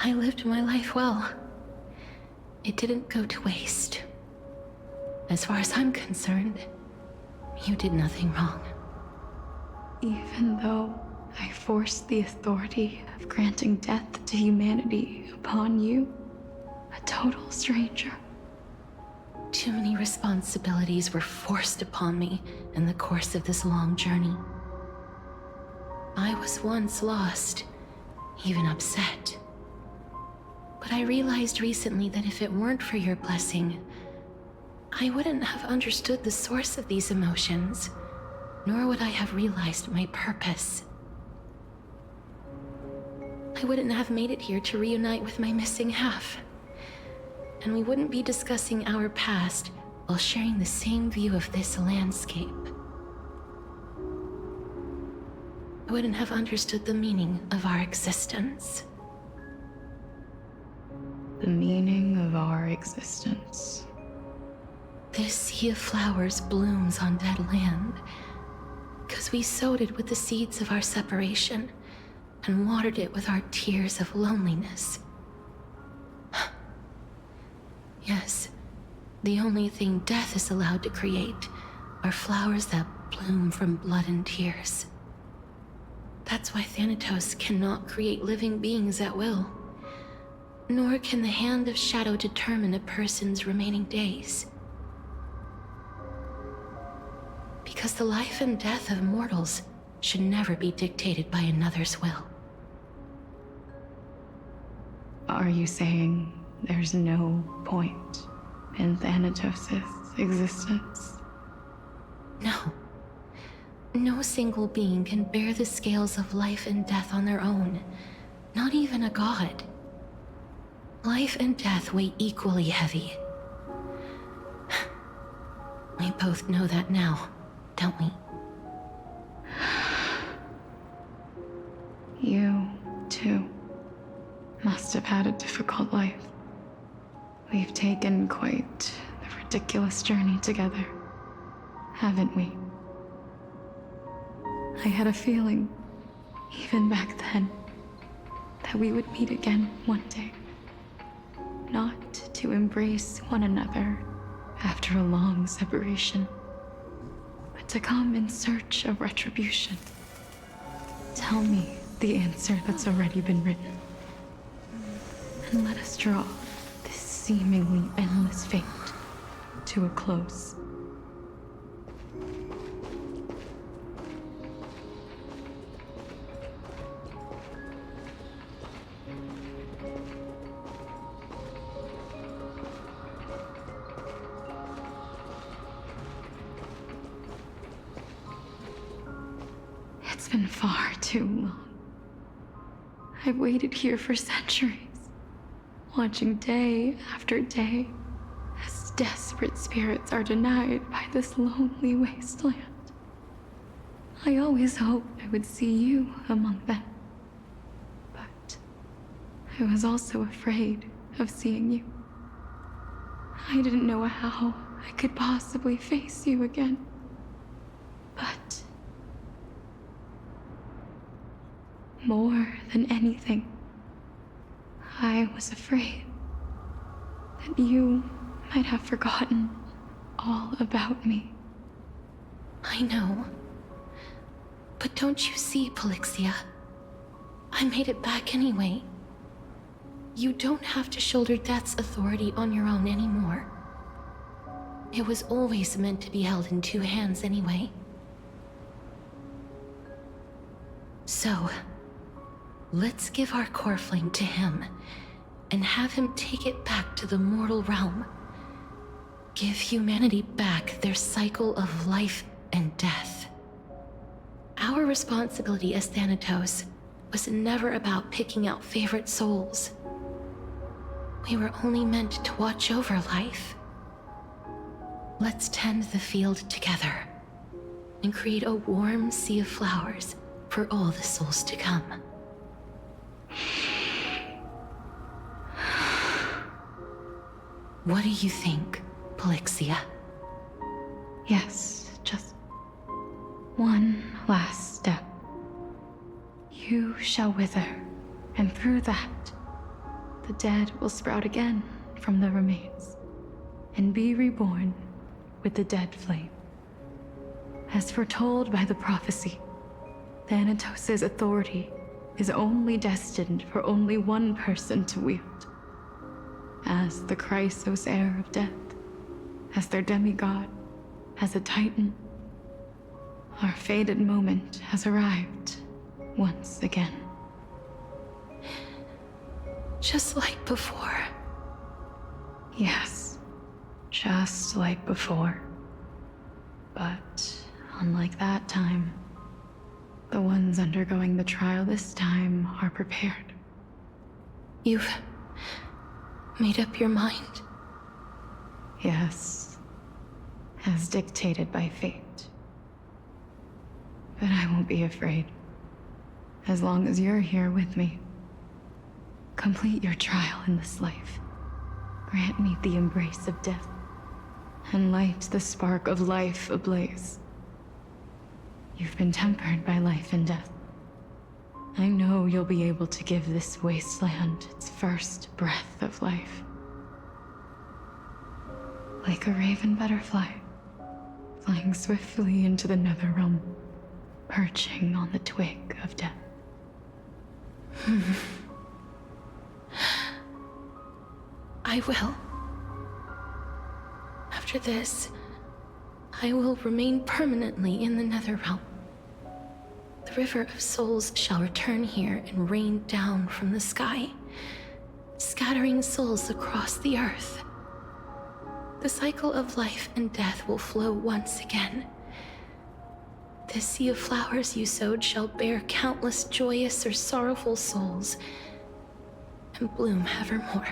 I lived my life well. It didn't go to waste. As far as I'm concerned, you did nothing wrong.
Even though I forced the authority of granting death to humanity upon you, a total stranger.
Too many responsibilities were forced upon me in the course of this long journey. I was once lost, even upset. But I realized recently that if it weren't for your blessing, I wouldn't have understood the source of these emotions, nor would I have realized my purpose. I wouldn't have made it here to reunite with my missing half. And we wouldn't be discussing our past while sharing the same view of this landscape. I wouldn't have understood the meaning of our existence.
The meaning of our existence.
This sea of flowers blooms on dead land, because we sowed it with the seeds of our separation and watered it with our tears of loneliness. Yes, the only thing death is allowed to create are flowers that bloom from blood and tears. That's why Thanatos cannot create living beings at will, nor can the Hand of Shadow determine a person's remaining days. Because the life and death of mortals should never be dictated by another's will.
Are you saying there's no point in Thanatos' existence?
No. No single being can bear the scales of life and death on their own, not even a god. Life and death weigh equally heavy. We both know that now, don't we?
You, too, must have had a difficult life. We've taken quite the ridiculous journey together, haven't we? I had a feeling, even back then, that we would meet again one day. Not to embrace one another after a long separation, but to come in search of retribution. Tell me the answer that's already been written, and let us draw this seemingly endless fate to a close. It's been far too long. I've waited here for centuries, watching day after day as desperate spirits are denied by this lonely wasteland. I always hoped I would see you among them, but I was also afraid of seeing you. I didn't know how I could possibly face you again, but more than anything, I was afraid that you might have forgotten all about me.
I know. But don't you see, Styxia? I made it back anyway. You don't have to shoulder death's authority on your own anymore. It was always meant to be held in two hands anyway. So, let's give our core flame to him, and have him take it back to the mortal realm. Give humanity back their cycle of life and death. Our responsibility as Thanatos was never about picking out favorite souls. We were only meant to watch over life. Let's tend the field together, and create a warm sea of flowers for all the souls to come. What do you think, Styxia?
Yes, just one last step. You shall wither, and through that, the dead will sprout again from the remains, and be reborn with the dead flame. As foretold by the prophecy, Thanatos' authority is only destined for only one person to wield. As the Chrysos heir of death, as their demigod, as a titan, our fated moment has arrived once again.
Just like before.
Yes, just like before. But unlike that time, the ones undergoing the trial this time are prepared.
You've made up your mind?
Yes, as dictated by fate. But I won't be afraid. As long as you're here with me. Complete your trial in this life. Grant me the embrace of death, and light the spark of life ablaze. You've been tempered by life and death. I know you'll be able to give this wasteland its first breath of life. Like a raven butterfly, flying swiftly into the netherrealm, perching on the twig of death.
I will. After this, I will remain permanently in the Netherrealm. The River of Souls shall return here and rain down from the sky, scattering souls across the earth. The cycle of life and death will flow once again. This sea of flowers you sowed shall bear countless joyous or sorrowful souls, and bloom evermore.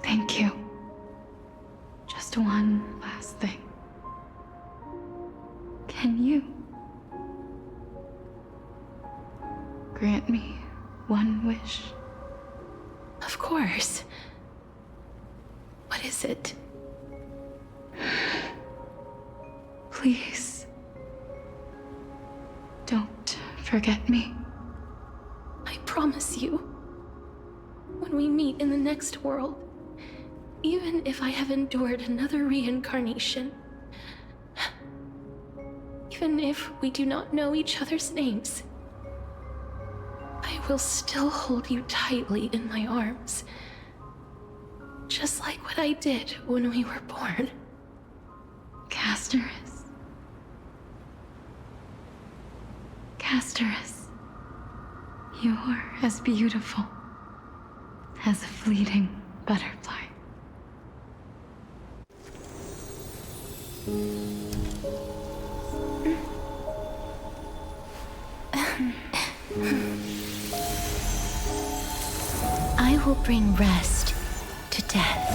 Thank you. Just one last thing. Can you grant me one wish?
Of course. What is it?
Please, don't forget me.
I promise you, when we meet in the next world, even if I have endured another reincarnation, even if we do not know each other's names, I will still hold you tightly in my arms, just like what I did when we were born.
Casterus. Casterus. You're as beautiful as a fleeting butterfly.
I will bring rest to death.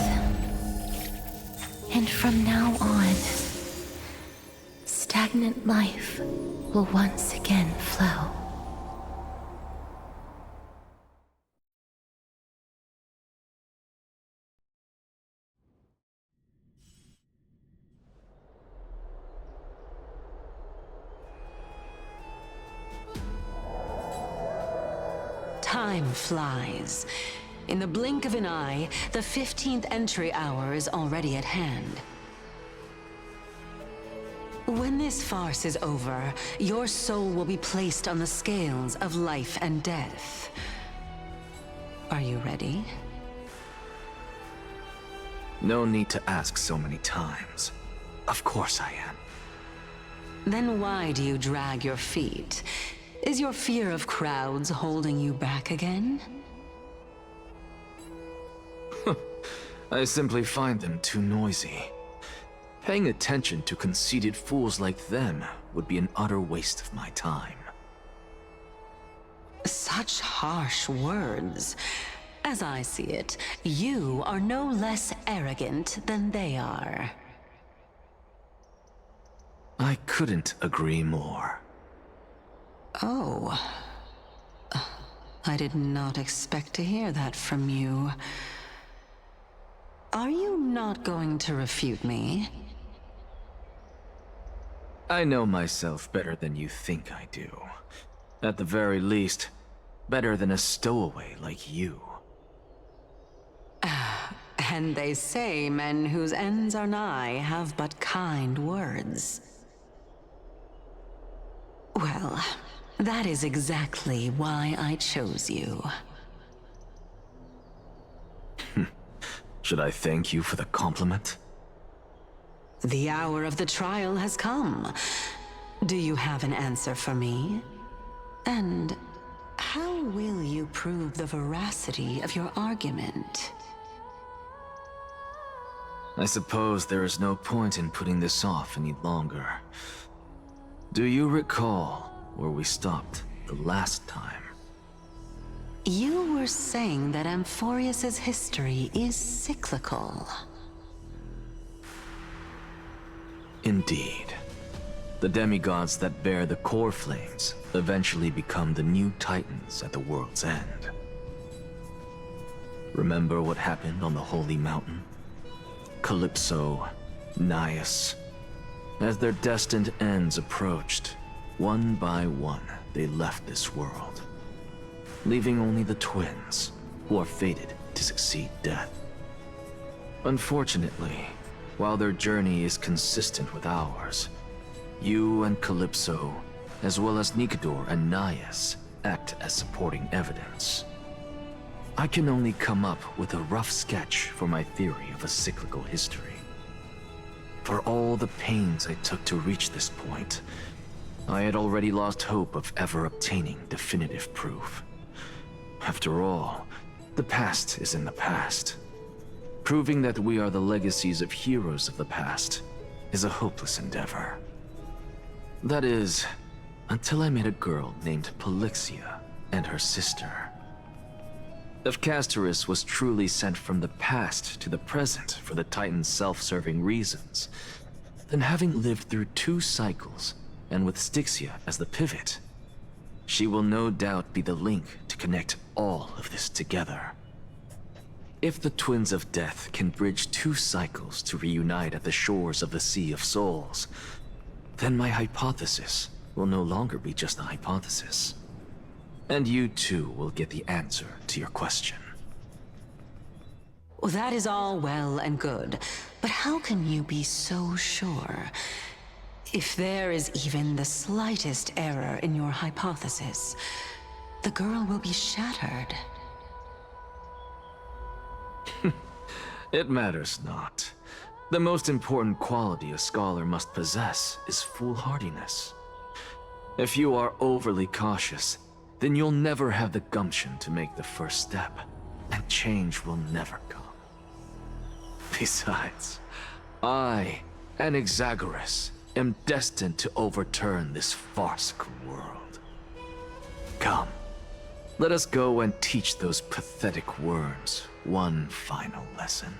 And from now on, stagnant life will once again flow.
Time flies. In the blink of an eye, the 15th entry hour is already at hand. When this farce is over, your soul will be placed on the scales of life and death. Are you ready?
No need to ask so many times. Of course I am.
Then why do you drag your feet? Is your fear of crowds holding you back again?
I simply find them too noisy. Paying attention to conceited fools like them would be an utter waste of my time.
Such harsh words. As I see it, you are no less arrogant than they are.
I couldn't agree more.
Oh. I did not expect to hear that from you. Are you not going to refute me?
I know myself better than you think I do. At the very least, better than a stowaway like you.
And they say men whose ends are nigh have but kind words. Well, that is exactly why I chose you.
Should I thank you for the compliment?
The hour of the trial has come. Do you have an answer for me? And how will you prove the veracity of your argument?
I suppose there is no point in putting this off any longer. Do you recall where we stopped the last time?
You were saying that Amphorius's history is cyclical.
Indeed. The demigods that bear the core flames eventually become the new titans at the world's end. Remember what happened on the Holy Mountain? Calypso, Naias. As their destined ends approached, one by one they left this world, leaving only the twins, who are fated to succeed death. Unfortunately, while their journey is consistent with ours, you and Calypso, as well as Nicodor and Naias, act as supporting evidence. I can only come up with a rough sketch for my theory of a cyclical history. For all the pains I took to reach this point, I had already lost hope of ever obtaining definitive proof. After all, the past is in the past. Proving that we are the legacies of heroes of the past is a hopeless endeavor. That is, until I met a girl named Polixia and her sister. If Castorus was truly sent from the past to the present for the Titan's self-serving reasons, then having lived through 2 cycles, and with Styxia as the pivot, she will no doubt be the link to connect all of this together. If the Twins of Death can bridge 2 cycles to reunite at the shores of the Sea of Souls, then my hypothesis will no longer be just a hypothesis. And you too will get the answer to your question.
Well, that is all well and good, but how can you be so sure? If there is even the slightest error in your hypothesis, the girl will be shattered.
It matters not. The most important quality a scholar must possess is foolhardiness. If you are overly cautious, then you'll never have the gumption to make the first step, and change will never come. Besides, I, Anaxagoras, am destined to overturn this farcical world. Come, let us go and teach those pathetic worms one final lesson.